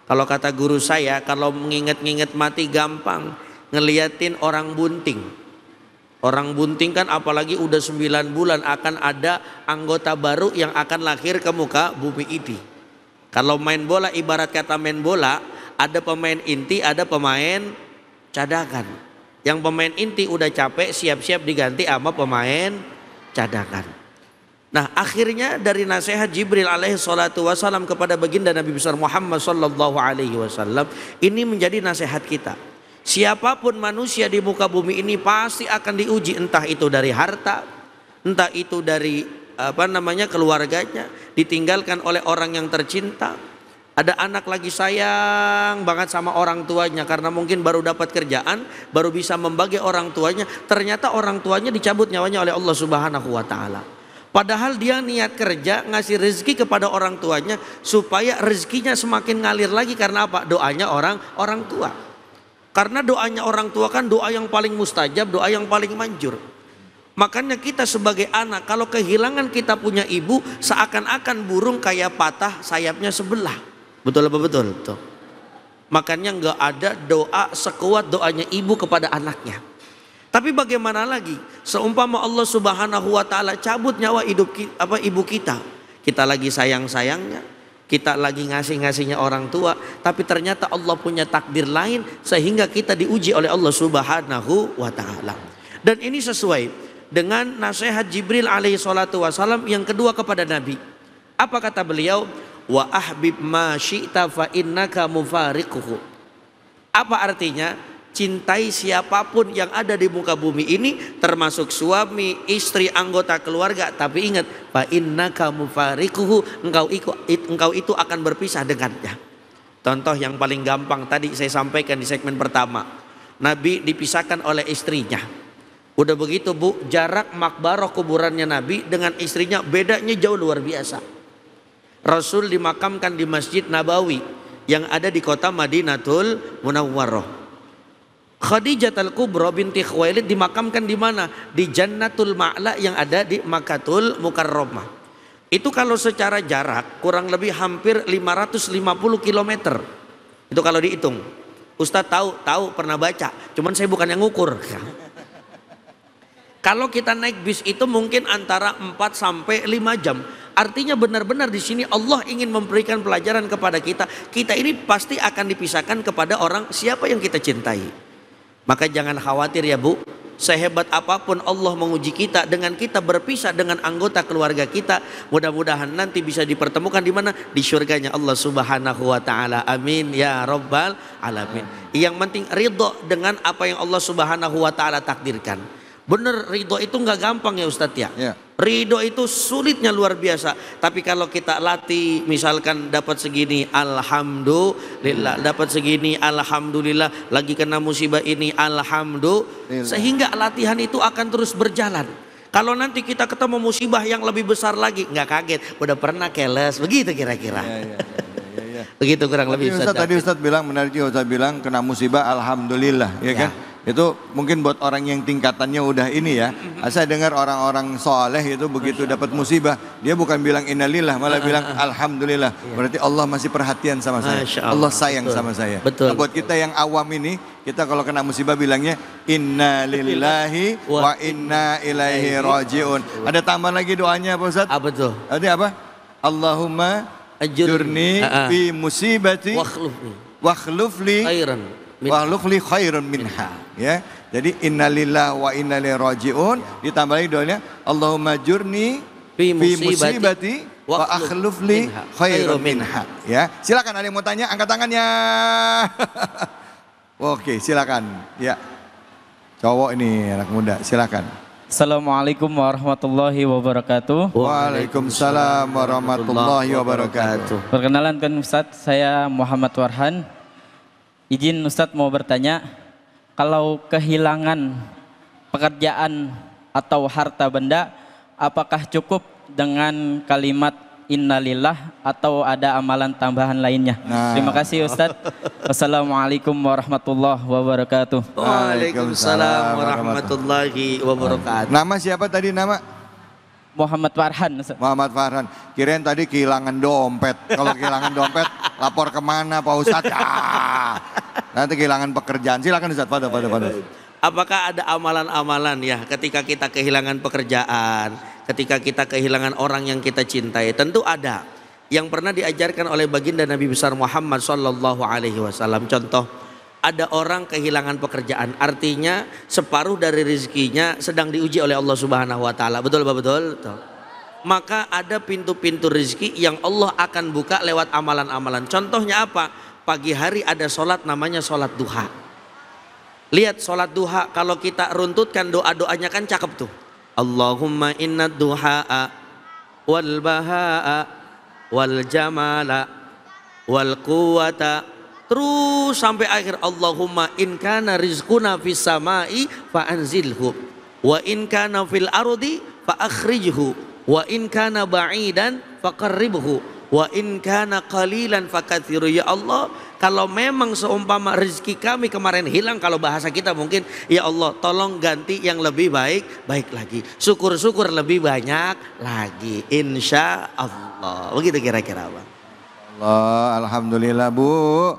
Kalau kata guru saya, kalau mengingat-ingat mati gampang. Ngeliatin orang bunting. Orang bunting kan apalagi udah 9 bulan akan ada anggota baru yang akan lahir ke muka bumi ini. Kalau main bola, ibarat kata main bola, ada pemain inti, ada pemain cadangan. Yang pemain inti udah capek, siap-siap diganti sama pemain cadangan. Nah, akhirnya dari nasihat Jibril alaihi salatu wasallam kepada baginda Nabi besar Muhammad sallallahu alaihi wasallam, ini menjadi nasihat kita. Siapapun manusia di muka bumi ini pasti akan diuji, entah itu dari harta, entah itu dari keluarganya, ditinggalkan oleh orang yang tercinta. Ada anak lagi sayang banget sama orang tuanya karena mungkin baru dapat kerjaan, baru bisa membagi orang tuanya, ternyata orang tuanya dicabut nyawanya oleh Allah Subhanahu wa taala. Padahal dia niat kerja ngasih rezeki kepada orang tuanya supaya rezekinya semakin ngalir lagi. Karena apa? Doanya orang tua. Karena doanya orang tua kan doa yang paling mustajab, doa yang paling manjur. Makanya kita sebagai anak kalau kehilangan kita punya ibu, seakan-akan burung kayak patah sayapnya sebelah. Betul apa betul? Tuh. Makanya nggak ada doa sekuat doanya ibu kepada anaknya. Tapi bagaimana lagi? Seumpama Allah Subhanahu wa taala cabut nyawa ibu kita. Kita lagi sayang-sayangnya, kita lagi ngasih-ngasihnya orang tua, tapi ternyata Allah punya takdir lain sehingga kita diuji oleh Allah Subhanahu wa taala. Dan ini sesuai dengan nasihat Jibril alaihi salatu wasallam yang kedua kepada Nabi. Apa kata beliau? Wa ahbib ma syi'ta fa innaka mufariquhu. Apa artinya? Cintai siapapun yang ada di muka bumi ini, termasuk suami, istri, anggota keluarga. Tapi ingat, fa innaka mufariquhu, engkau itu akan berpisah dengannya. Contoh yang paling gampang tadi saya sampaikan di segmen pertama. Nabi dipisahkan oleh istrinya. Udah begitu Bu, jarak makbarah kuburannya Nabi dengan istrinya bedanya jauh luar biasa. Rasul dimakamkan di Masjid Nabawi yang ada di kota Madinatul Munawwarah. Khadijah al-Kubra binti Khuwailid dimakamkan di mana? Di Jannatul Ma'la yang ada di Makkatul Mukarramah. Itu kalau secara jarak kurang lebih hampir 550 km. Itu kalau dihitung. Ustadz tahu pernah baca, cuman saya bukan yang ngukur. Kalau kita naik bis itu mungkin antara 4 sampai 5 jam. Artinya benar-benar di sini Allah ingin memberikan pelajaran kepada kita. Kita ini pasti akan dipisahkan kepada orang siapa yang kita cintai. Maka jangan khawatir ya Bu, sehebat apapun Allah menguji kita dengan kita berpisah dengan anggota keluarga kita, mudah-mudahan nanti bisa dipertemukan di mana? Di surganya Allah Subhanahu wa taala. Amin ya rabbal alamin. Yang penting ridho dengan apa yang Allah Subhanahu wa taala takdirkan. Bener, ridho itu nggak gampang ya Ustadz ya. Ridho itu sulitnya luar biasa. Tapi kalau kita latih, misalkan dapat segini, alhamdulillah. Dapat segini, alhamdulillah. Lagi kena musibah ini, alhamdulillah. Sehingga latihan itu akan terus berjalan. Kalau nanti kita ketemu musibah yang lebih besar lagi, nggak kaget. Udah pernah keles, begitu kira-kira. Begitu kurang lebih Ustadz. Tadi Ustadz bilang, benar juga Ustadz bilang, kena musibah, alhamdulillah, ya kan? Itu mungkin buat orang yang tingkatannya udah ini ya. Saya dengar orang-orang soleh itu begitu dapat musibah, dia bukan bilang innalillah, malah bilang alhamdulillah. Berarti Allah masih perhatian sama saya. Allah sayang sama saya. Nah, buat kita yang awam ini, kita kalau kena musibah bilangnya innalillahi wa inna ilaihi rajiun. Ada tambahan lagi doanya Pak Ustadz? Apa tuh? Tadi apa? Allahumma ajurni fi musibati wakhlufli khairan minha. Ya. Jadi innalillahi wa inna ilaihi rajiun, ditambah lagi doanya Allahumma ajurni fi musibati wa akhlufli khairan minha. Ya. Silakan, ada yang mau tanya, angkat tangannya. Oke, silakan. Ya. Cowok ini, anak muda, silakan. Assalamualaikum warahmatullahi wabarakatuh. Waalaikumsalam warahmatullahi wabarakatuh. Perkenalan kan Ustadz, saya Muhammad Warhan. Izin Ustadz mau bertanya, kalau kehilangan pekerjaan atau harta benda, apakah cukup dengan kalimat innalillah atau ada amalan tambahan lainnya? Terima kasih Ustadz. Wassalamualaikum warahmatullahi wabarakatuh. Waalaikumsalam warahmatullahi wabarakatuh. Nama siapa tadi nama? Muhammad Farhan. Ustadz. Muhammad Farhan. Kirain tadi kehilangan dompet. Kalau kehilangan dompet, lapor kemana Pak Ustadz? Ya. Nanti kehilangan pekerjaan. Silakan Ustadz. Pada. Apakah ada amalan-amalan ya ketika kita kehilangan pekerjaan, ketika kita kehilangan orang yang kita cintai? Tentu ada. Yang pernah diajarkan oleh baginda Nabi besar Muhammad sallallahu alaihi wasallam. Contoh, ada orang kehilangan pekerjaan, artinya separuh dari rezekinya sedang diuji oleh Allah Subhanahu wa taala. Betul Pak? Betul. Maka ada pintu-pintu rezeki yang Allah akan buka lewat amalan-amalan. Contohnya apa? Pagi hari ada sholat namanya sholat duha. Lihat sholat duha, kalau kita runtutkan doa-doanya kan cakep tuh. Allahumma inna duha'a wal baha'a wal jamala wal quwata, terus sampai akhir. Allahumma in kana rizquna fis samai fa anzilhu wa in kana fil ardi fa akhrijhu wa in kana ba'idan fa qarribhu wa in kana qalilan fa kathiru. Ya Allah, kalau memang seumpama rezeki kami kemarin hilang, kalau bahasa kita mungkin, ya Allah tolong ganti yang lebih baik lagi. Syukur-syukur lebih banyak lagi. Insya Allah. Begitu kira-kira Bang. Allah, alhamdulillah Bu.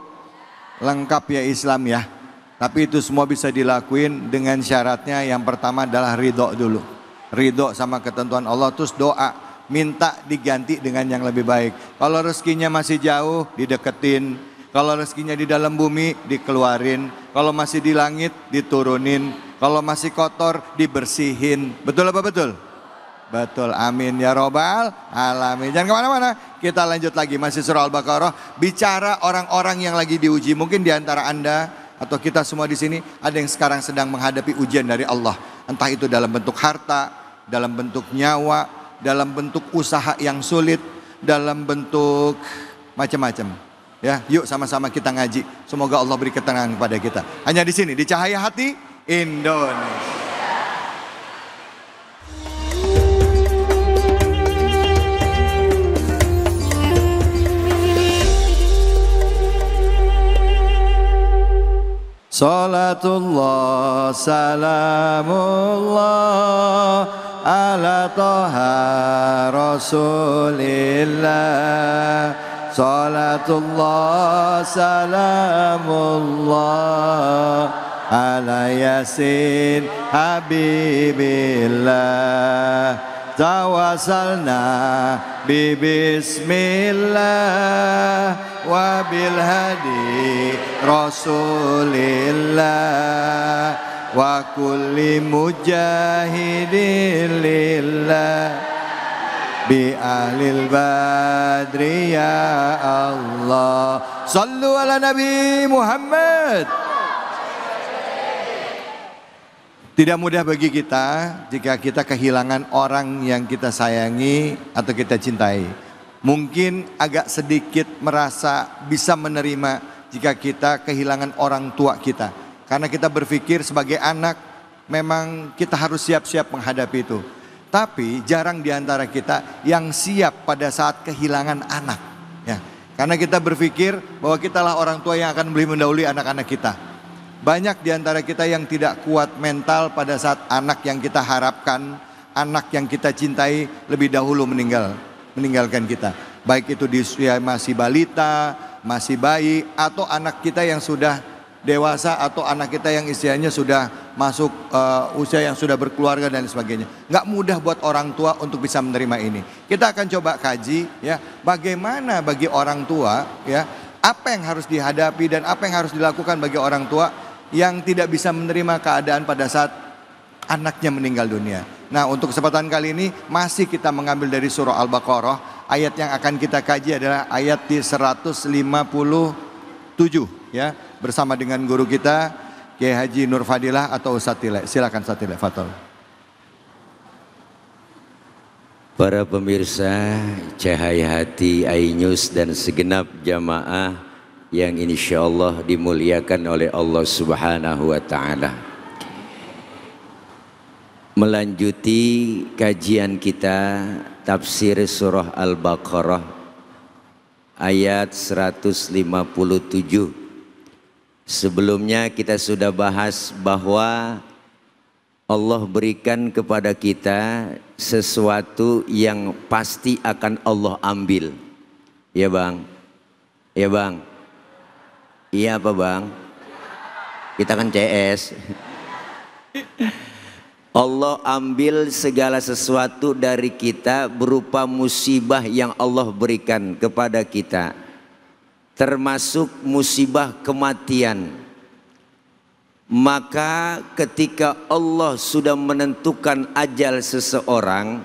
Lengkap ya Islam ya. Tapi itu semua bisa dilakuin dengan syaratnya. Yang pertama adalah ridho dulu. Ridho sama ketentuan Allah, terus doa. Minta diganti dengan yang lebih baik. Kalau rezekinya masih jauh, dideketin. Kalau rezekinya di dalam bumi, dikeluarin. Kalau masih di langit, diturunin. Kalau masih kotor, dibersihin. Betul apa betul? Betul, amin ya robbal alamin. Jangan kemana-mana, kita lanjut lagi. Masih surah Al-Baqarah. Bicara orang-orang yang lagi diuji. Mungkin di antara Anda atau kita semua di sini ada yang sekarang sedang menghadapi ujian dari Allah. Entah itu dalam bentuk harta, dalam bentuk nyawa, dalam bentuk usaha yang sulit, dalam bentuk macam-macam. Ya, yuk sama-sama kita ngaji. Semoga Allah beri ketenangan kepada kita. Hanya di sini, di Cahaya Hati Indonesia. Salatullah, salamullah ala toha rasulillah. Salatullah, salamullah ala yasin habibillah. Tawasalna bi bismillah wa bil hadi rasulillah wa kulli mujahidin lillah bi ahlil badri ya Allah. Sallu ala Nabi Muhammad. Tidak mudah bagi kita jika kita kehilangan orang yang kita sayangi atau kita cintai. Mungkin agak sedikit merasa bisa menerima jika kita kehilangan orang tua kita. Karena kita berpikir sebagai anak memang kita harus siap-siap menghadapi itu. Tapi jarang di antara kita yang siap pada saat kehilangan anak. Ya, karena kita berpikir bahwa kitalah orang tua yang akan lebih mendahului anak-anak kita. Banyak di antara kita yang tidak kuat mental pada saat anak yang kita harapkan, anak yang kita cintai lebih dahulu meninggalkan kita. Baik itu di usia masih balita, masih bayi, atau anak kita yang sudah dewasa, atau anak kita yang istilahnya sudah masuk usia yang sudah berkeluarga dan sebagainya. Nggak mudah buat orang tua untuk bisa menerima ini. Kita akan coba kaji ya, bagaimana bagi orang tua ya, apa yang harus dihadapi dan apa yang harus dilakukan bagi orang tua yang tidak bisa menerima keadaan pada saat anaknya meninggal dunia. Nah, untuk kesempatan kali ini masih kita mengambil dari surah Al-Baqarah. Ayat yang akan kita kaji adalah ayat di 157 ya, bersama dengan guru kita Kiai Haji Nur Fadilah atau Ustadz Tile. Silakan Ustadz Tile, fadhol. Para pemirsa Cahaya Hati iNews dan segenap jamaah yang insya Allah dimuliakan oleh Allah Subhanahu wa Ta'ala. Melanjuti kajian kita tafsir surah Al-Baqarah ayat 157. Sebelumnya kita sudah bahas bahwa Allah berikan kepada kita sesuatu yang pasti akan Allah ambil. Ya Bang? Ya Bang? Iya apa Bang? Kita kan CS. Allah ambil segala sesuatu dari kita berupa musibah yang Allah berikan kepada kita. Termasuk musibah kematian. Maka ketika Allah sudah menentukan ajal seseorang,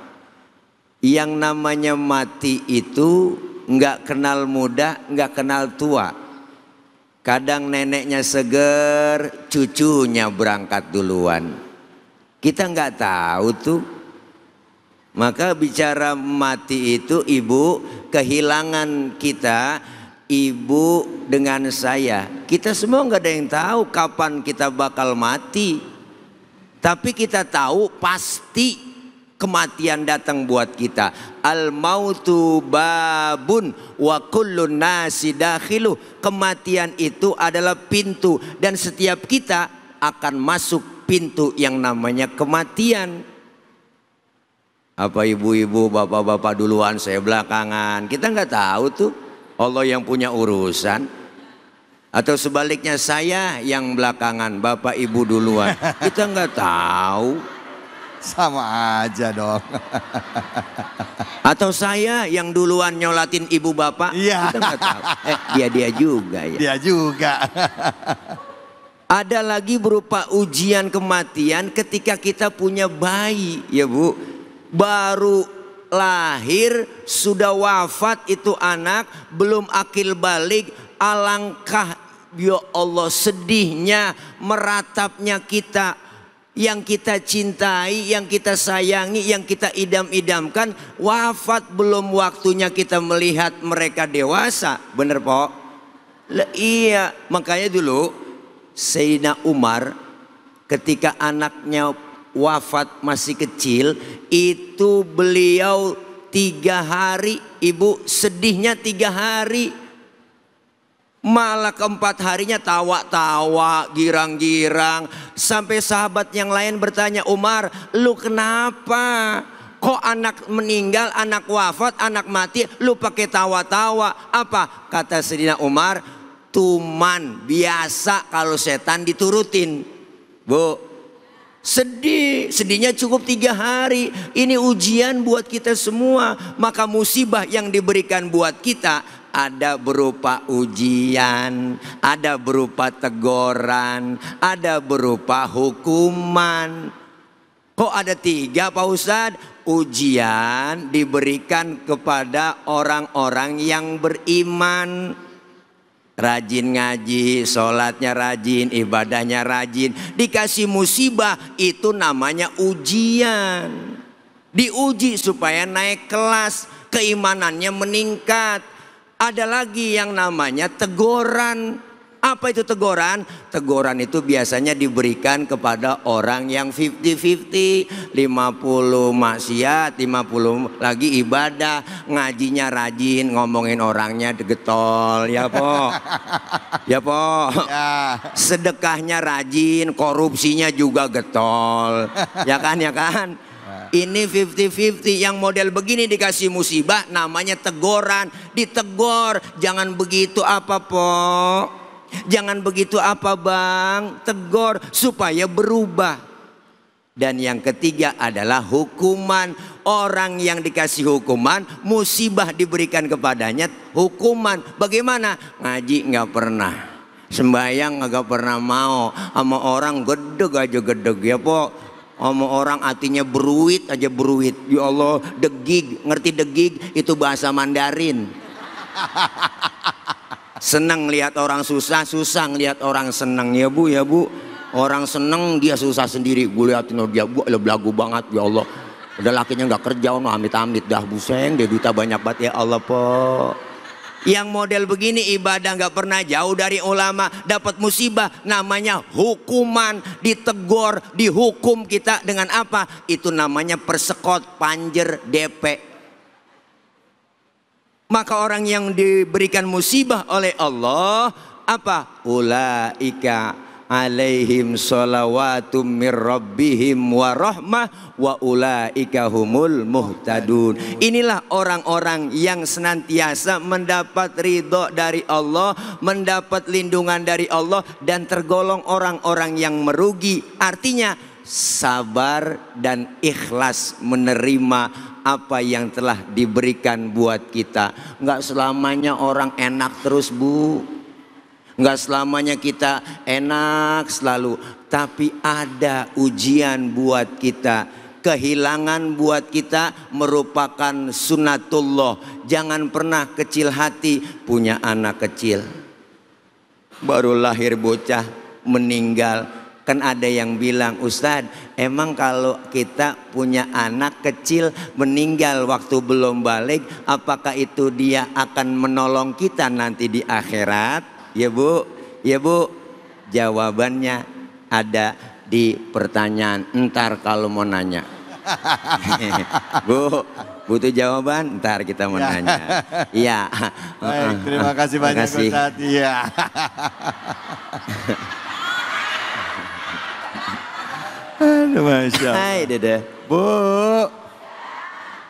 yang namanya mati itu nggak kenal muda, nggak kenal tua. Kadang neneknya seger, cucunya berangkat duluan. Kita nggak tahu tuh. Maka bicara mati itu ibu, kehilangan kita, ibu dengan saya, kita semua nggak ada yang tahu kapan kita bakal mati. Tapi kita tahu pasti kematian datang buat kita. Al mautu babun wa kullun nasi dakhilu. Kematian itu adalah pintu dan setiap kita akan masuk pintu yang namanya kematian. Apa ibu-ibu, bapak-bapak duluan, saya belakangan. Kita nggak tahu tuh. Allah yang punya urusan. Atau sebaliknya saya yang belakangan, bapak ibu duluan. Kita nggak tahu. Sama aja dong. Atau saya yang duluan nyolatin ibu bapak. Iya. Kita nggak tahu. Dia juga ya. Dia juga. Ada lagi berupa ujian kematian ketika kita punya bayi ya Bu. Baru lahir sudah wafat itu anak, belum akil balik. Alangkah ya Allah sedihnya, meratapnya kita, yang kita cintai, yang kita sayangi, yang kita idam-idamkan, wafat belum waktunya kita melihat mereka dewasa. Bener Pok? Iya, makanya dulu Sayyidina Umar ketika anaknya wafat masih kecil, itu beliau 3 hari, ibu sedihnya 3 hari. Malah keempat harinya tawa-tawa, girang-girang. Sampai sahabat yang lain bertanya, Umar, lu kenapa? Kok anak meninggal, anak wafat, anak mati, lu pakai tawa-tawa? Apa? Kata Sayyidina Umar, tuman biasa kalau setan diturutin. Bu, sedihnya cukup 3 hari. Ini ujian buat kita semua. Maka musibah yang diberikan buat kita ada berupa ujian, ada berupa teguran, ada berupa hukuman. Kok ada 3 Pak Ustadz? Ujian diberikan kepada orang-orang yang beriman. Rajin ngaji, sholatnya rajin, ibadahnya rajin. Dikasih musibah itu namanya ujian. Diuji supaya naik kelas, keimanannya meningkat. Ada lagi yang namanya teguran. Apa itu teguran? Teguran itu biasanya diberikan kepada orang yang 50-50. 50 maksiat, 50 lagi ibadah. Ngajinya rajin, ngomongin orangnya getol. Ya Po? Ya Po? Ya. Sedekahnya rajin, korupsinya juga getol. Ya kan, ya kan? Ini 50-50. Yang model begini dikasih musibah namanya teguran. Ditegor, jangan begitu apa Po? Jangan begitu apa bang? Tegur supaya berubah. Dan yang ketiga adalah hukuman. Orang yang dikasih hukuman, musibah diberikan kepadanya hukuman. Bagaimana? Ngaji nggak pernah, sembahyang nggak pernah mau, sama orang gedeg aja gedeg ya po, sama orang hatinya beruit aja beruit. Ya Allah, degig, ngerti degig? Itu bahasa Mandarin. Senang lihat orang susah, susah ngelihat orang senang ya bu, ya bu. Orang seneng dia susah sendiri, gue liatin dia belagu banget ya Allah. Udah lakinya nggak kerja, amit-amit dah buseng, dia duta banyak banget ya Allah po. Yang model begini ibadah nggak pernah jauh dari ulama, dapat musibah namanya hukuman, ditegur, dihukum kita dengan apa? Itu namanya persekot, panjer, DP. Maka orang yang diberikan musibah oleh Allah apa? Ulaika alaihim sholawatu mir rabbihim wa rahmah wa ulaika humul muhtadun. Inilah orang-orang yang senantiasa mendapat ridho dari Allah, mendapat lindungan dari Allah, dan tergolong orang-orang yang merugi. Artinya sabar dan ikhlas menerima apa yang telah diberikan buat kita. Enggak selamanya orang enak terus bu, enggak selamanya kita enak selalu, tapi ada ujian buat kita. Kehilangan buat kita merupakan sunnatullah. Jangan pernah kecil hati. Punya anak kecil baru lahir bocah meninggal, kan ada yang bilang, Ustadz, emang kalau kita punya anak kecil meninggal waktu belum balik, apakah itu dia akan menolong kita nanti di akhirat? Ya bu, ya bu, jawabannya ada di pertanyaan ntar kalau mau nanya. Bu, butuh jawaban, ntar kita mau nanya. Iya. Baik, terima kasih banyak Ustaz. Iya. Aduh, Masya Allah. Hai Dede. Bu,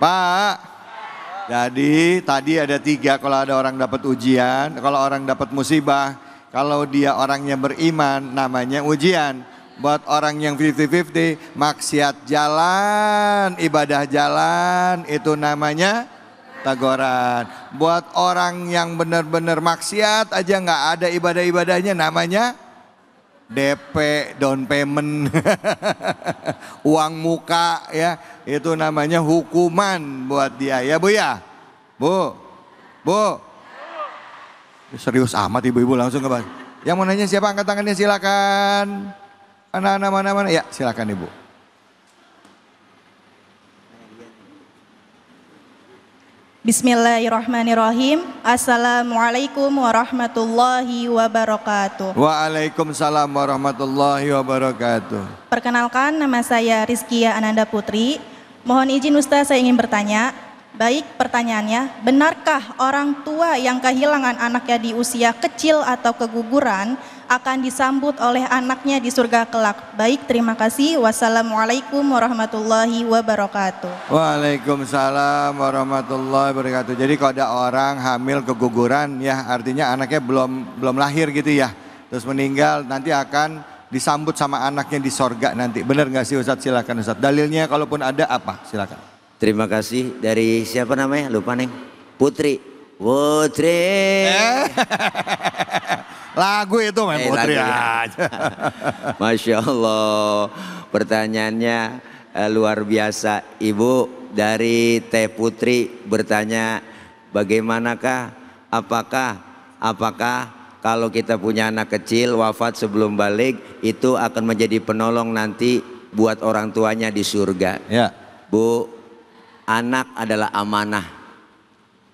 Pak. Jadi tadi ada 3, kalau ada orang dapat ujian, kalau orang dapat musibah, kalau dia orangnya beriman namanya ujian. Buat orang yang 50-50, maksiat jalan, ibadah jalan, itu namanya teguran. Buat orang yang benar-benar maksiat aja nggak ada ibadah-ibadahnya, namanya DP, down payment, uang muka ya, itu namanya hukuman buat dia ya bu ya. Bu, bu, serius amat ibu-ibu langsung ke bang. Yang mau nanya siapa, angkat tangannya silakan. Anak-anak mana-mana, ya silakan ibu. Bismillahirrahmanirrahim. Assalamualaikum warahmatullahi wabarakatuh. Waalaikumsalam warahmatullahi wabarakatuh. Perkenalkan, nama saya Rizkia Ananda Putri. Mohon izin Ustaz, saya ingin bertanya. Baik, pertanyaannya, benarkah orang tua yang kehilangan anaknya di usia kecil atau keguguran akan disambut oleh anaknya di surga kelak? Baik, terima kasih. Wassalamualaikum warahmatullahi wabarakatuh. Waalaikumsalam warahmatullahi wabarakatuh. Jadi kalau ada orang hamil keguguran ya, artinya anaknya belum lahir gitu ya, terus meninggal, nanti akan disambut sama anaknya di sorga nanti. Benar nggak sih Ustadz? Silakan Ustadz. Dalilnya kalaupun ada apa? Silakan. Terima kasih. Dari siapa namanya? Lupa Neng. Putri. Putri. Lagu itu main Putri aja. Masya Allah. Pertanyaannya luar biasa. Ibu dari Teh Putri bertanya, bagaimanakah, apakah kalau kita punya anak kecil wafat sebelum balik itu akan menjadi penolong nanti buat orang tuanya di surga? Ya. Bu, anak adalah amanah.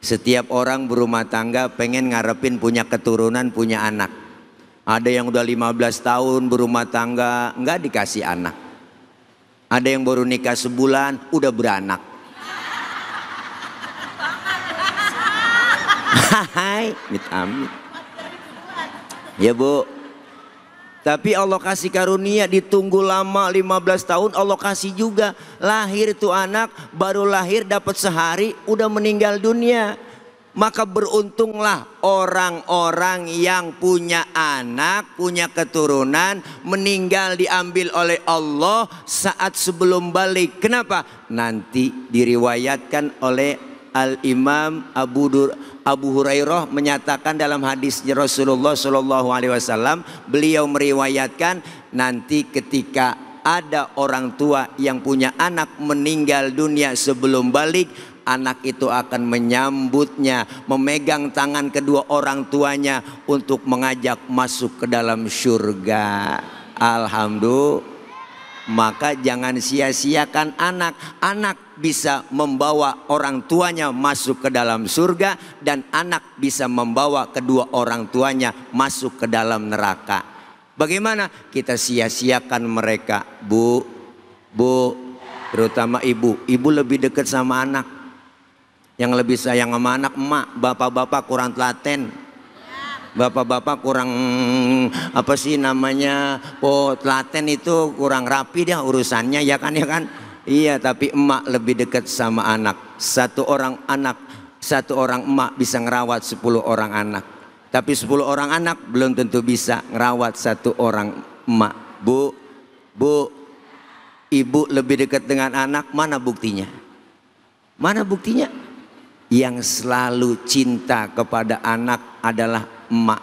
Setiap orang berumah tangga pengen ngarepin punya keturunan, punya anak. Ada yang udah 15 tahun berumah tangga nggak dikasih anak. Ada yang baru nikah sebulan udah beranak. Hai, amit-amit. Ya bu. Tapi Allah kasih karunia, ditunggu lama 15 tahun Allah kasih juga. Lahir itu anak, baru lahir dapat sehari udah meninggal dunia. Maka beruntunglah orang-orang yang punya anak, punya keturunan, meninggal diambil oleh Allah saat sebelum balik. Kenapa? Nanti diriwayatkan oleh Al-Imam Abu Hurairah menyatakan dalam hadis Rasulullah SAW, beliau meriwayatkan nanti ketika ada orang tua yang punya anak meninggal dunia sebelum balik, anak itu akan menyambutnya, memegang tangan kedua orang tuanya untuk mengajak masuk ke dalam surga. Alhamdulillah. Maka jangan sia-siakan anak. Anak bisa membawa orang tuanya masuk ke dalam surga, dan anak bisa membawa kedua orang tuanya masuk ke dalam neraka. Bagaimana kita sia-siakan mereka? Bu, terutama ibu lebih dekat sama anak. Yang lebih sayang sama anak emak. Bapak-bapak kurang telaten. Bapak-bapak kurang apa sih namanya, telaten itu kurang rapi dia urusannya, ya kan. Iya, tapi emak lebih dekat sama anak. Satu orang emak bisa ngerawat 10 orang anak. Tapi 10 orang anak belum tentu bisa ngerawat 1 orang emak. Bu, ibu lebih dekat dengan anak, mana buktinya? Mana buktinya? Yang selalu cinta kepada anak adalah emak.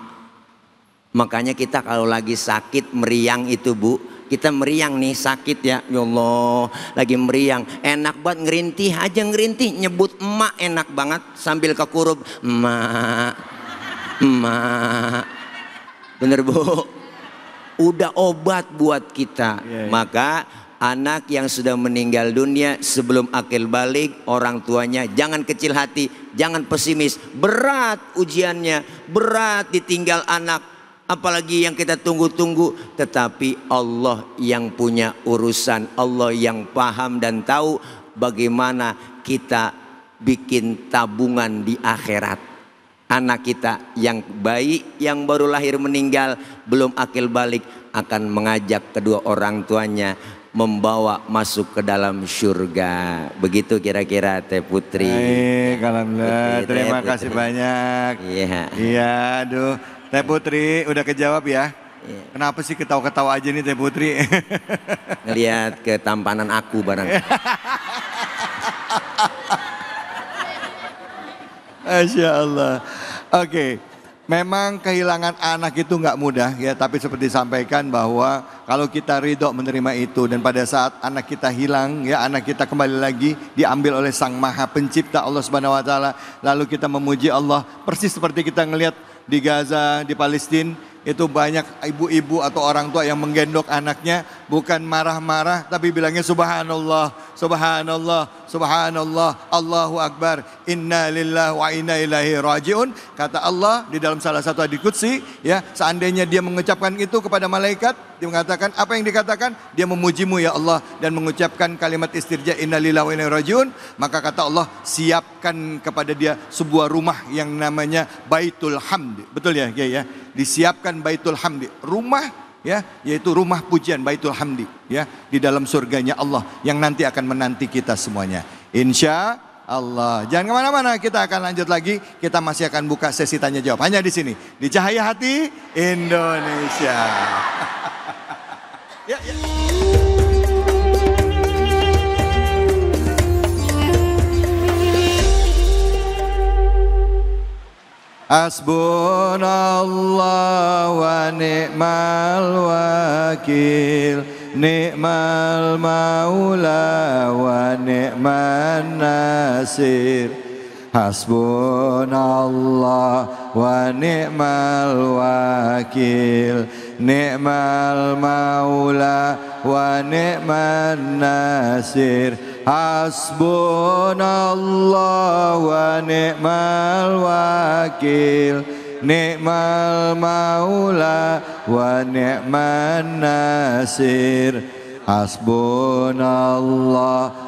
Makanya kita kalau lagi sakit meriang itu, Bu, kita meriang nih, sakit ya Allah, lagi meriang, enak banget ngerintih aja, ngerintih nyebut emak enak banget sambil kekurup, emak. Bener, Bu, udah obat buat kita. Maka anak yang sudah meninggal dunia sebelum akil balik, orang tuanya jangan kecil hati, jangan pesimis. Berat ujiannya, berat ditinggal anak, apalagi yang kita tunggu-tunggu. Tetapi Allah yang punya urusan, Allah yang paham dan tahu bagaimana kita bikin tabungan di akhirat. Anak kita yang bayi, yang baru lahir meninggal, belum akil balik, akan mengajak kedua orang tuanya membawa masuk ke dalam surga. Begitu kira-kira Teh Putri. Baik, alhamdulillah. Terima kasih banyak. Iya, aduh. Teh Putri udah kejawab ya. Kenapa sih ketawa-ketawa aja nih Teh Putri? Ngelihat ketampanan aku barang. Masya Allah. Oke. Memang kehilangan anak itu nggak mudah ya, tapi seperti disampaikan bahwa kalau kita ridho menerima itu, dan pada saat anak kita hilang ya, anak kita kembali lagi diambil oleh Sang Maha Pencipta Allah Subhanahu wa taala, lalu kita memuji Allah, persis seperti kita ngelihat di Gaza, di Palestina, itu banyak ibu-ibu atau orang tua yang menggendong anaknya, bukan marah-marah tapi bilangnya subhanallah, subhanallah, subhanallah, Allahu Akbar, inna lillahi wa inna ilaihi rajiun. Kata Allah di dalam salah satu hadits qudsi ya, seandainya dia mengucapkan itu kepada malaikat, dia mengatakan apa yang dikatakan? Dia memujimu ya Allah dan mengucapkan kalimat istirja inna lillahi wa inna ilaihi rajiun, maka kata Allah siapkan kepada dia sebuah rumah yang namanya Baitul Hamd. Betul ya, ya. Disiapkan Baitul Hamdi, rumah ya, yaitu rumah pujian Baitul Hamdi ya, di dalam surganya Allah yang nanti akan menanti kita semuanya, insya Allah. Jangan kemana-mana, kita akan lanjut lagi, kita masih akan buka sesi tanya jawab hanya di sini di Cahaya Hati Indonesia. Ya. Hasbunallah wa ni'mal wakil, ni'mal maula wa ni'man nasir. Hasbunallah wa ni'mal wakil, ni'mal maula wa ni'man nasir. Hasbunallah wa ni'mal wakil, ni'mal maula wa ni'man nasir. Hasbunallah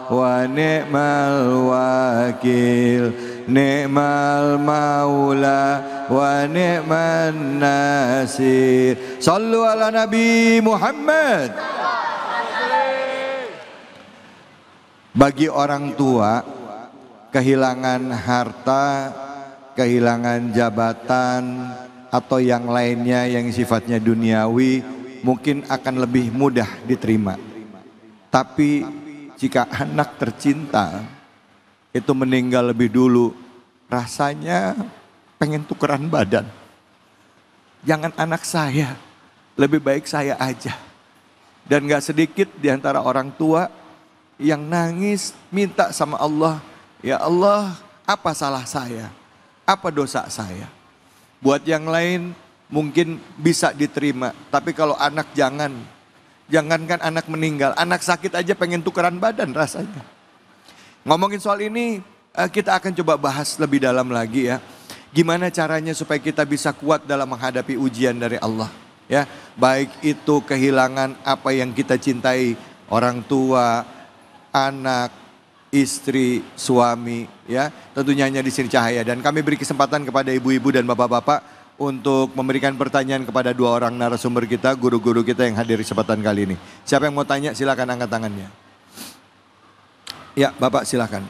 wa ni'mal wakil, ni'mal maula wa ni'man nasir. Sallu ala Nabi Muhammad. Bagi orang tua, kehilangan harta kehilangan jabatan, atau yang lainnya yang sifatnya duniawi, mungkin akan lebih mudah diterima. Tapi jika anak tercinta itu meninggal lebih dulu, rasanya pengen tukeran badan. Jangan anak saya, lebih baik saya aja. Dan gak sedikit di antara orang tua yang nangis minta sama Allah, ya Allah, apa salah saya? Apa dosa saya? Buat yang lain mungkin bisa diterima, tapi kalau anak jangankan anak meninggal, anak sakit aja pengen tukeran badan rasanya. Ngomongin soal ini, kita akan coba bahas lebih dalam lagi ya. Gimana caranya supaya kita bisa kuat dalam menghadapi ujian dari Allah. Ya, baik itu kehilangan apa yang kita cintai, orang tua, anak, istri, suami, ya. Tentunya hanya di sini Cahaya, dan kami beri kesempatan kepada ibu-ibu dan bapak-bapak untuk memberikan pertanyaan kepada dua orang narasumber kita, guru-guru kita yang hadir di kesempatan kali ini. Siapa yang mau tanya silakan angkat tangannya. Ya, Bapak silakan.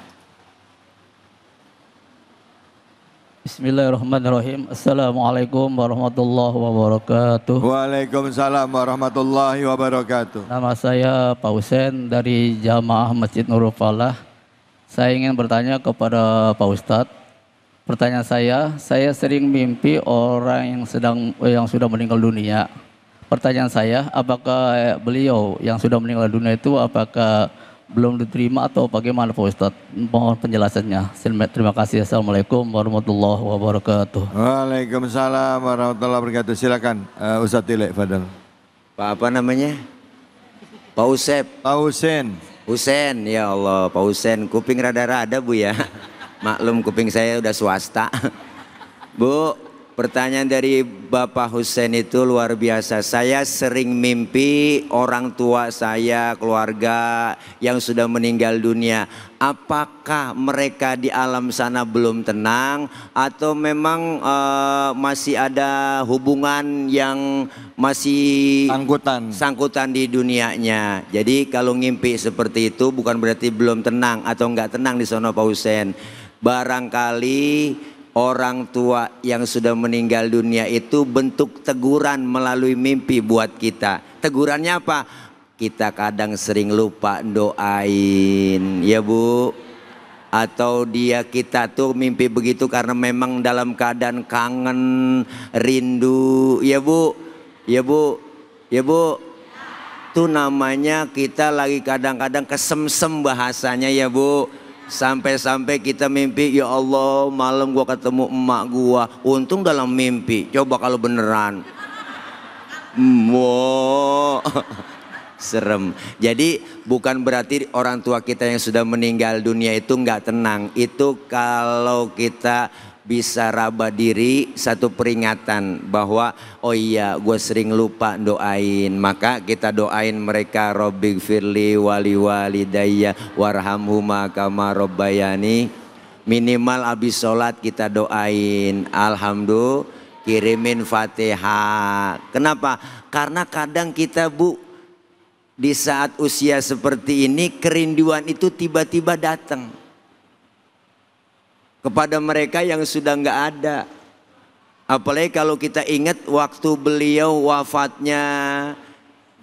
Bismillahirrahmanirrahim. Assalamualaikum warahmatullahi wabarakatuh. Waalaikumsalam warahmatullahi wabarakatuh. Nama saya Pak Husen dari Jamaah Masjid Nurul Falah. Saya ingin bertanya kepada Pak Ustadz. Pertanyaan saya sering mimpi orang yang sudah meninggal dunia. Pertanyaan saya, apakah beliau yang sudah meninggal dunia itu apakah belum diterima atau bagaimana Pak Ustadz? Mohon penjelasannya. Terima kasih. Assalamualaikum warahmatullahi wabarakatuh. Waalaikumsalam warahmatullahi wabarakatuh. Silakan Ustadz Tilek Fadal. Pak apa namanya? Pak Usep. Pak Husen. Husen, ya Allah, Pak Husen. Kuping rada-rada Bu ya. Maklum kuping saya udah swasta. Bu, pertanyaan dari Bapak Husen itu luar biasa. Saya sering mimpi orang tua saya, keluarga yang sudah meninggal dunia. Apakah mereka di alam sana belum tenang atau memang masih ada hubungan yang masih sangkutan di dunianya? Jadi kalau ngimpi seperti itu bukan berarti belum tenang atau enggak tenang di sono Pak Husen. Barangkali orang tua yang sudah meninggal dunia itu bentuk teguran melalui mimpi buat kita. Tegurannya apa? Kita kadang sering lupa doain, ya Bu. Atau kita tuh mimpi begitu karena memang dalam keadaan kangen, rindu, ya Bu. Ya Bu, ya Bu. Itu namanya kita lagi kadang-kadang kesemsem bahasanya ya Bu. Sampai-sampai kita mimpi, ya Allah malam gua ketemu emak gua. Untung dalam mimpi, coba kalau beneran. Wow. Serem. Jadi bukan berarti orang tua kita yang sudah meninggal dunia itu nggak tenang. Itu kalau kita bisa raba diri, satu peringatan bahwa oh iya gue sering lupa doain, maka kita doain mereka, Robbighfirli wali walidayya warhamhuma kama robbayani. Minimal abis sholat kita doain alhamdulillah, kirimin Fatihah. Kenapa? Karena kadang kita Bu di saat usia seperti ini kerinduan itu tiba-tiba datang kepada mereka yang sudah nggak ada. Apalagi kalau kita ingat waktu beliau wafatnya,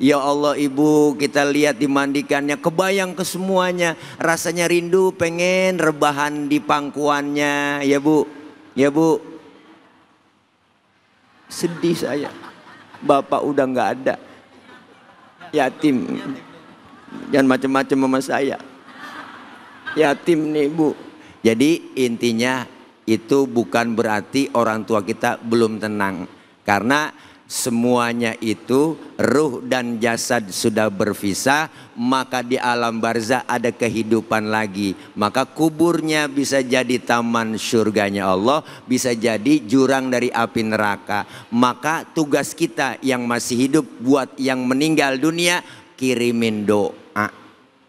ya Allah Ibu, kita lihat dimandikannya, kebayang ke semuanya, rasanya rindu pengen rebahan di pangkuannya, ya Bu, ya Bu. Sedih saya, Bapak udah nggak ada, yatim, jangan macam-macam sama saya, yatim nih Bu. Jadi intinya itu bukan berarti orang tua kita belum tenang. Karena semuanya itu ruh dan jasad sudah berpisah, maka di alam barzah ada kehidupan lagi. Maka kuburnya bisa jadi taman surganya Allah, bisa jadi jurang dari api neraka. Maka tugas kita yang masih hidup buat yang meninggal dunia, kirimin doa.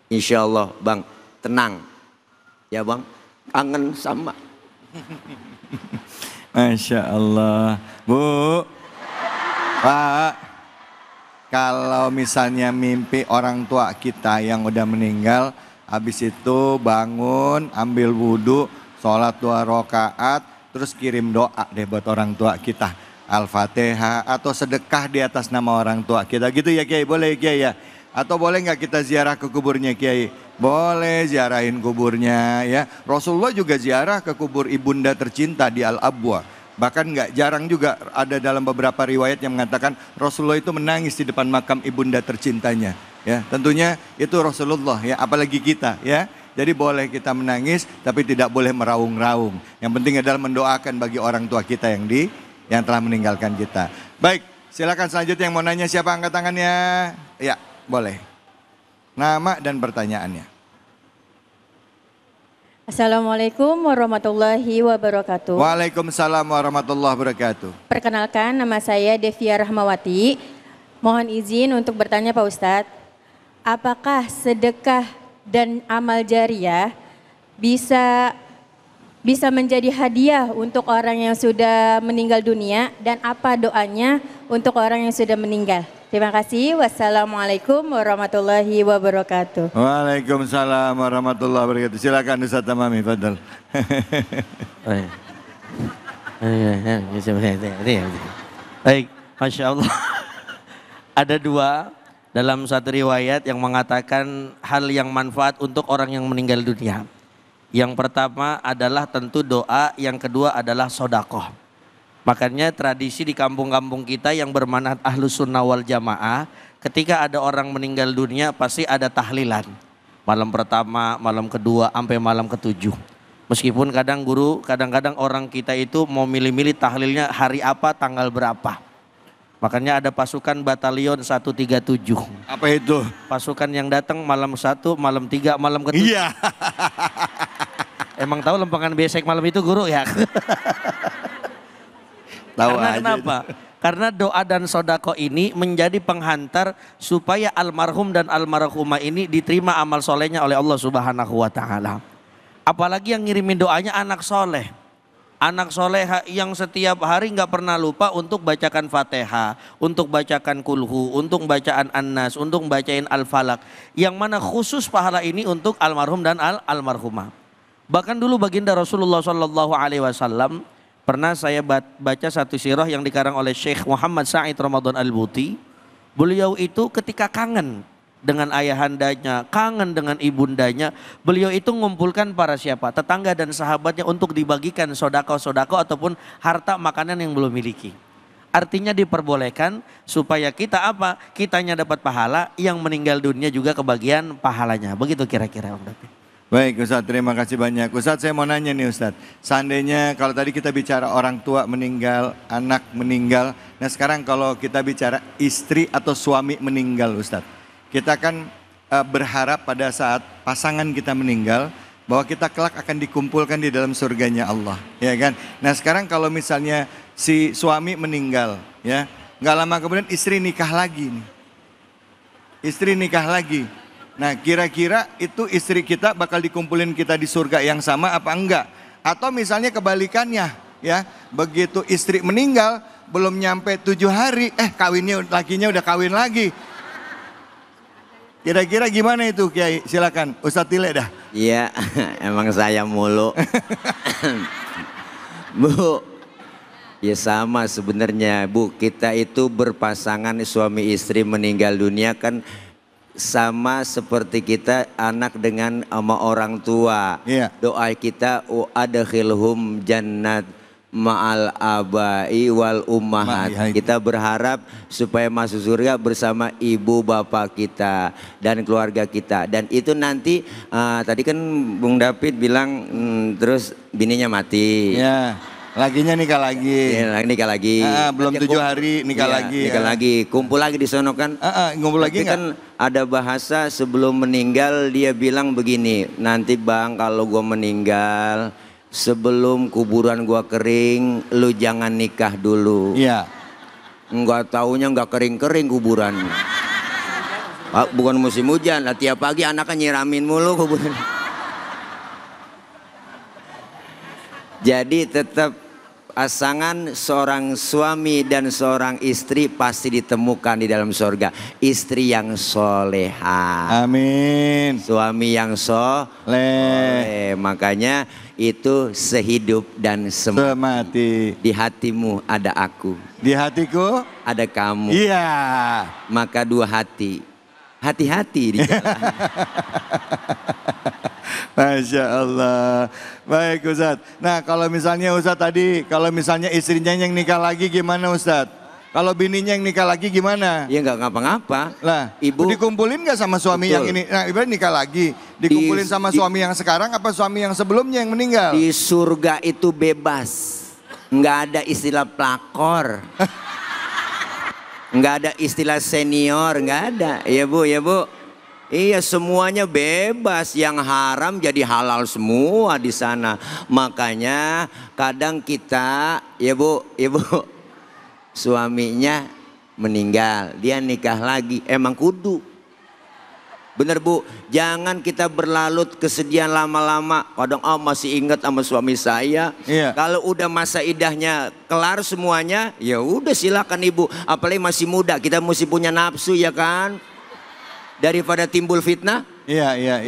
Insya Allah Bang, tenang. Ya Bang. Kangen sama. Masya Allah. Bu, Pak, kalau misalnya mimpi orang tua kita yang udah meninggal, habis itu bangun, ambil wudhu, sholat 2 rakaat, terus kirim doa deh buat orang tua kita. Al-Fatihah atau sedekah di atas nama orang tua kita. Gitu ya Kiai, boleh Kiai ya? Atau boleh nggak kita ziarah ke kuburnya Kiai? Boleh, ziarahin kuburnya ya. Rasulullah juga ziarah ke kubur ibunda tercinta di Al-Abwa. Bahkan nggak jarang juga ada dalam beberapa riwayat yang mengatakan Rasulullah itu menangis di depan makam ibunda tercintanya. Ya, tentunya itu Rasulullah ya, apalagi kita ya. Jadi boleh kita menangis tapi tidak boleh meraung-raung. Yang penting adalah mendoakan bagi orang tua kita yang telah meninggalkan kita. Baik, silakan selanjutnya yang mau nanya siapa, angkat tangannya. Ya, boleh. Nama dan pertanyaannya. Assalamualaikum warahmatullahi wabarakatuh. Waalaikumsalam warahmatullahi wabarakatuh. Perkenalkan, nama saya Devia Rahmawati. Mohon izin untuk bertanya Pak Ustadz, apakah sedekah dan amal jariah bisa menjadi hadiah untuk orang yang sudah meninggal dunia, dan apa doanya untuk orang yang sudah meninggal? Terima kasih. Wassalamualaikum warahmatullahi wabarakatuh. Waalaikumsalam warahmatullahi wabarakatuh. Silakan Ustaz Tamami, fadal. Baik, Masya Allah. Ada dua dalam satu riwayat yang mengatakan hal yang manfaat untuk orang yang meninggal dunia. Yang pertama adalah tentu doa, yang kedua adalah sodakoh. Makanya tradisi di kampung-kampung kita yang bermanhaj Ahlus Sunnah wal Jamaah, ketika ada orang meninggal dunia pasti ada tahlilan. Malam pertama, malam kedua, sampai malam ketujuh. Meskipun kadang-kadang orang kita itu mau milih-milih tahlilnya hari apa, tanggal berapa. Makanya ada pasukan batalion 137. Apa itu? Pasukan yang datang malam 1, malam 3, malam ke-7. Iya. Emang tahu lempengan besek malam itu guru ya? Tahu Karena aja. kenapa? Karena doa dan sodako ini menjadi penghantar supaya almarhum dan almarhumah ini diterima amal solehnya oleh Allah Subhanahu wa Ta'ala. Apalagi yang ngirimin doanya anak soleh. Anak soleha yang setiap hari nggak pernah lupa untuk bacakan Fatihah, untuk bacakan kulhu, untuk bacaan An-Nas, untuk bacain Al-Falak. Yang mana khusus pahala ini untuk almarhum dan almarhumah. Bahkan dulu baginda Rasulullah SAW pernah saya baca satu sirah yang dikarang oleh Syekh Muhammad Said Ramadan Al-Buti. Beliau itu ketika kangen dengan ayahandanya, kangen dengan ibundanya, beliau itu mengumpulkan para siapa? Tetangga dan sahabatnya untuk dibagikan sodako-sodako ataupun harta makanan yang belum miliki. Artinya diperbolehkan supaya kita apa? Kitanya dapat pahala, yang meninggal dunia juga kebagian pahalanya. Begitu kira-kira Om David. Baik Ustadz, terima kasih banyak. Ustadz, saya mau nanya nih Ustadz. Seandainya kalau tadi kita bicara orang tua meninggal, anak meninggal. Nah sekarang kalau kita bicara istri atau suami meninggal Ustadz. Kita kan berharap pada saat pasangan kita meninggal bahwa kita kelak akan dikumpulkan di dalam surganya Allah, ya kan? Nah sekarang kalau misalnya si suami meninggal, ya, nggak lama kemudian istri nikah lagi nih. Istri nikah lagi. Nah kira-kira itu istri kita bakal dikumpulin kita di surga yang sama apa enggak? Atau misalnya kebalikannya, ya, begitu istri meninggal belum nyampe 7 hari, kawinnya lakinya udah kawin lagi. Kira-kira gimana itu Kiai? Silakan Ustadz Tile dah. Iya, emang saya mulu. Bu, ya sama sebenarnya Bu. Kita itu berpasangan suami istri meninggal dunia kan sama seperti kita anak dengan sama orang tua. Iya. Doa kita adkhilhum jannat ma'al abai wal ummahat. Kita berharap supaya masuk surga bersama ibu bapak kita dan keluarga kita. Dan itu nanti tadi kan Bung David bilang terus bininya mati. Ya, lakinya nikah lagi. Ya, nikah lagi. Belum 7 hari nikah lagi. Nikah lagi. Kumpul lagi di sono kan. Ngumpul lagi kan ada bahasa sebelum meninggal dia bilang begini. Nanti Bang kalau gua meninggal, sebelum kuburan gua kering, lu jangan nikah dulu. Iya. Enggak taunya enggak kering-kering kuburan. Bukan musim hujan, lah tiap pagi anaknya nyiramin mulu kuburan. Jadi tetap pasangan seorang suami dan seorang istri pasti ditemukan di dalam surga. Istri yang soleha. Amin. Suami yang soleh. Makanya itu sehidup dan semati. Di hatimu ada aku. Di hatiku ada kamu. Iya. Maka dua hati. Hati-hati di jalan. Masya Allah. Baik Ustadz. Nah kalau misalnya Ustadz tadi, kalau misalnya istrinya yang nikah lagi gimana Ustadz? Kalau bininya yang nikah lagi gimana? Ya nggak ngapa-ngapa. Lah, Ibu dikumpulin nggak sama suami yang ini? Nah ibarat nikah lagi, dikumpulin sama suami yang sekarang apa suami yang sebelumnya yang meninggal? Di surga itu bebas. Nggak ada istilah pelakor. Nggak ada istilah senior, nggak ada. Iya Bu, ya Bu. Iya semuanya bebas, yang haram jadi halal semua di sana. Makanya kadang kita, ya Bu, suaminya meninggal, dia nikah lagi, emang kudu. Bener Bu, jangan kita berlarut kesedihan lama-lama. Kadang masih ingat sama suami saya. Iya. Kalau udah masa idahnya kelar semuanya, ya udah silakan Ibu. Apalagi masih muda, kita mesti punya nafsu ya kan. Daripada timbul fitnah. Iya.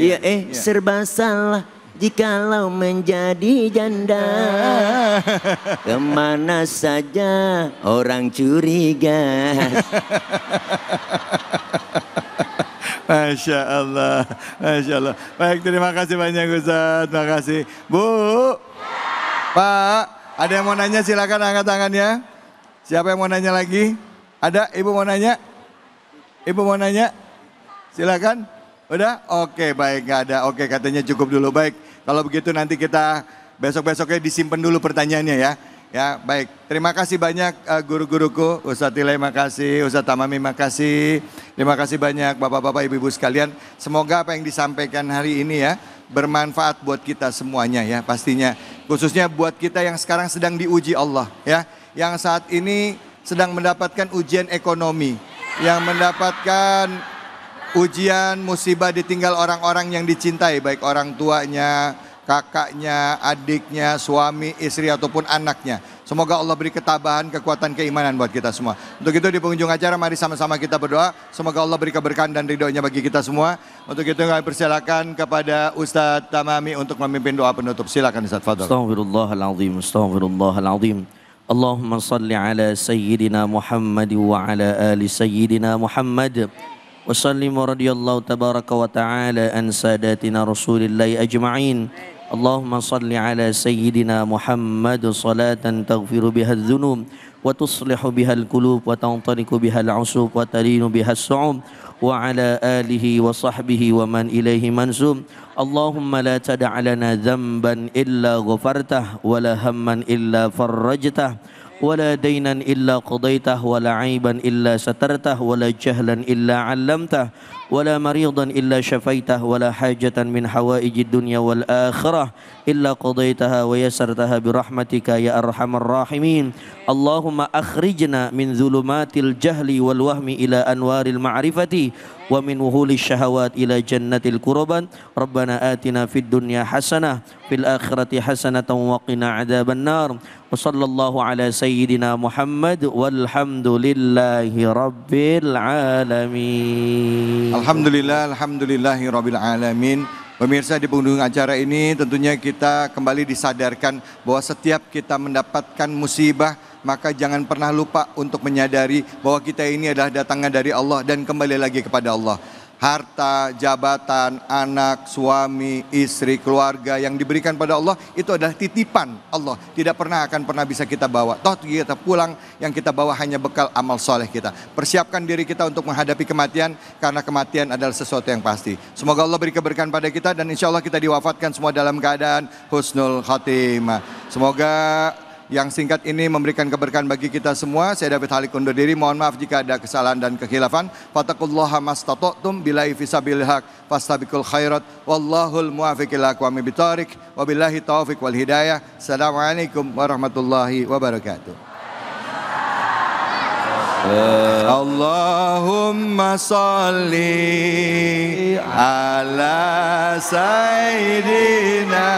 Serba salah jikalau menjadi janda. Kemana saja orang curiga. Masya Allah, Masya Allah. Baik, terima kasih banyak Ustadz, terima kasih. Bu, Pak, ada yang mau nanya silakan angkat tangannya. Siapa yang mau nanya lagi? Ada, Ibu mau nanya? Ibu mau nanya? Silakan. Udah? Oke, baik, nggak ada. Oke, katanya cukup dulu. Baik, kalau begitu nanti kita besok-besoknya disimpan dulu pertanyaannya ya. Ya, baik. Terima kasih banyak guru-guruku. Ustadz Tilai makasih, Ustadz Tamami makasih. Terima kasih banyak Bapak-bapak, Ibu-ibu sekalian. Semoga apa yang disampaikan hari ini ya bermanfaat buat kita semuanya ya pastinya. Khususnya buat kita yang sekarang sedang diuji Allah ya. Yang saat ini sedang mendapatkan ujian ekonomi. Yang mendapatkan ujian musibah ditinggal orang-orang yang dicintai. Baik orang tuanya, kakaknya, adiknya, suami, istri ataupun anaknya. Semoga Allah beri ketabahan, kekuatan, keimanan buat kita semua. Untuk itu di penghujung acara mari sama-sama kita berdoa. Semoga Allah beri keberkahan dan ridhonya bagi kita semua. Untuk itu kami persilakan kepada Ustadz Tamami untuk memimpin doa penutup. Silakan Ustadz, fadhol. Astaghfirullahaladzim, astaghfirullahaladzim. Allahumma salli ala Sayyidina Muhammad wa ala ali Sayyidina Muhammad. وسلم رضي الله تبارك وتعالى عن ساداتنا رسول الله أجمعين اللهم صل على سيدنا محمد صلاة تغفر بها الذنوب وتصلح بها القلوب وتنطلق بها العصوب وتلين بها الصعوب وعلى آله وصحبه ومن إليه منسوب اللهم لا تدع لنا ذنبا إلا غفرته ولا هما إلا فرجته ولا دينا إلا قضيته ولا عيبا إلا سترته ولا جهلا إلا علمته ولا مريضا إلا شفيته ولا حاجة من حوائج الدنيا والآخرة إلا قضيتها ويسرتها برحمتك يا أرحم الراحمين اللهم أخرجنا من ظلمات الجهل والوهم إلى أنوار المعرفة ومن وهول الشهوات إلى جنة القربان ربنا آتنا في الدنيا حسنة في الآخرة حسنة وقنا عذاب النار وصلى الله على سيدنا محمد والحمد لله رب العالمين. Alhamdulillahi rabbil alamin. Pemirsa, di penghujung acara ini tentunya kita kembali disadarkan bahwa setiap kita mendapatkan musibah maka jangan pernah lupa untuk menyadari bahwa kita ini adalah datangnya dari Allah dan kembali lagi kepada Allah. Harta, jabatan, anak, suami, istri, keluarga yang diberikan pada Allah itu adalah titipan Allah. Tidak akan pernah bisa kita bawa. Toh kita pulang yang kita bawa hanya bekal amal soleh kita. Persiapkan diri kita untuk menghadapi kematian karena kematian adalah sesuatu yang pasti. Semoga Allah beri keberkahan pada kita dan insya Allah kita diwafatkan semua dalam keadaan husnul khatimah. Semoga yang singkat ini memberikan keberkahan bagi kita semua. Saya David Halik undur diri. Mohon maaf jika ada kesalahan dan kekhilafan. Fattaqullaha mastata'tum billahi fisabilil haq fastabiqul khairat wallahul muwaffiq ila aqwamit thoriq wabillahi taufiq wal hidayah. Assalamualaikum warahmatullahi wabarakatuh. Allahumma salli ala Sayyidina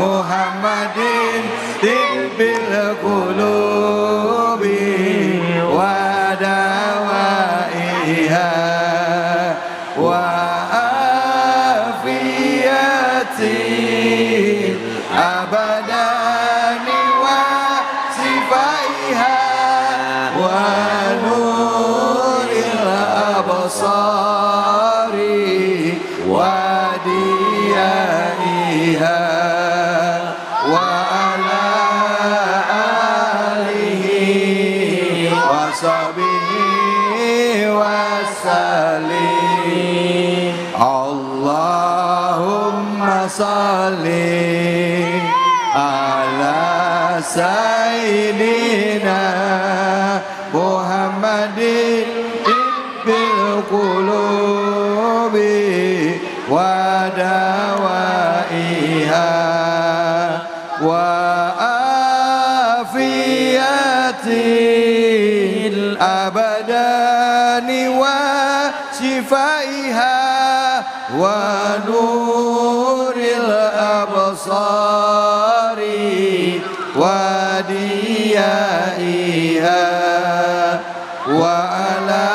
Muhammadin tibbil qulubi wa dawaiha wa afiyatil abadani wa sifaiha wa nuril absari wa diyaiha wa ala alihi wa sahbihi wa sallim. Allahumma salli ala sayyidina Muhammadin bil qulubi wa dawaiha wa afiyatil abadani wa shifaiha wa nuril absari wa diyaiha wa ala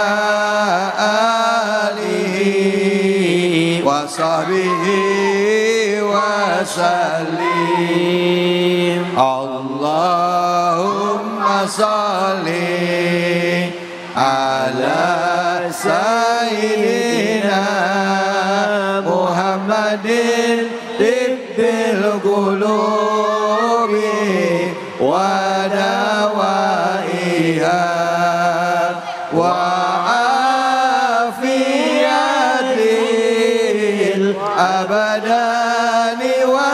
alihi wa sahbihi wa sallim. Allahumma salli ala sayyidina Muhammadin tibbil qulubi wa dawaiha wa afiyatil abadani wa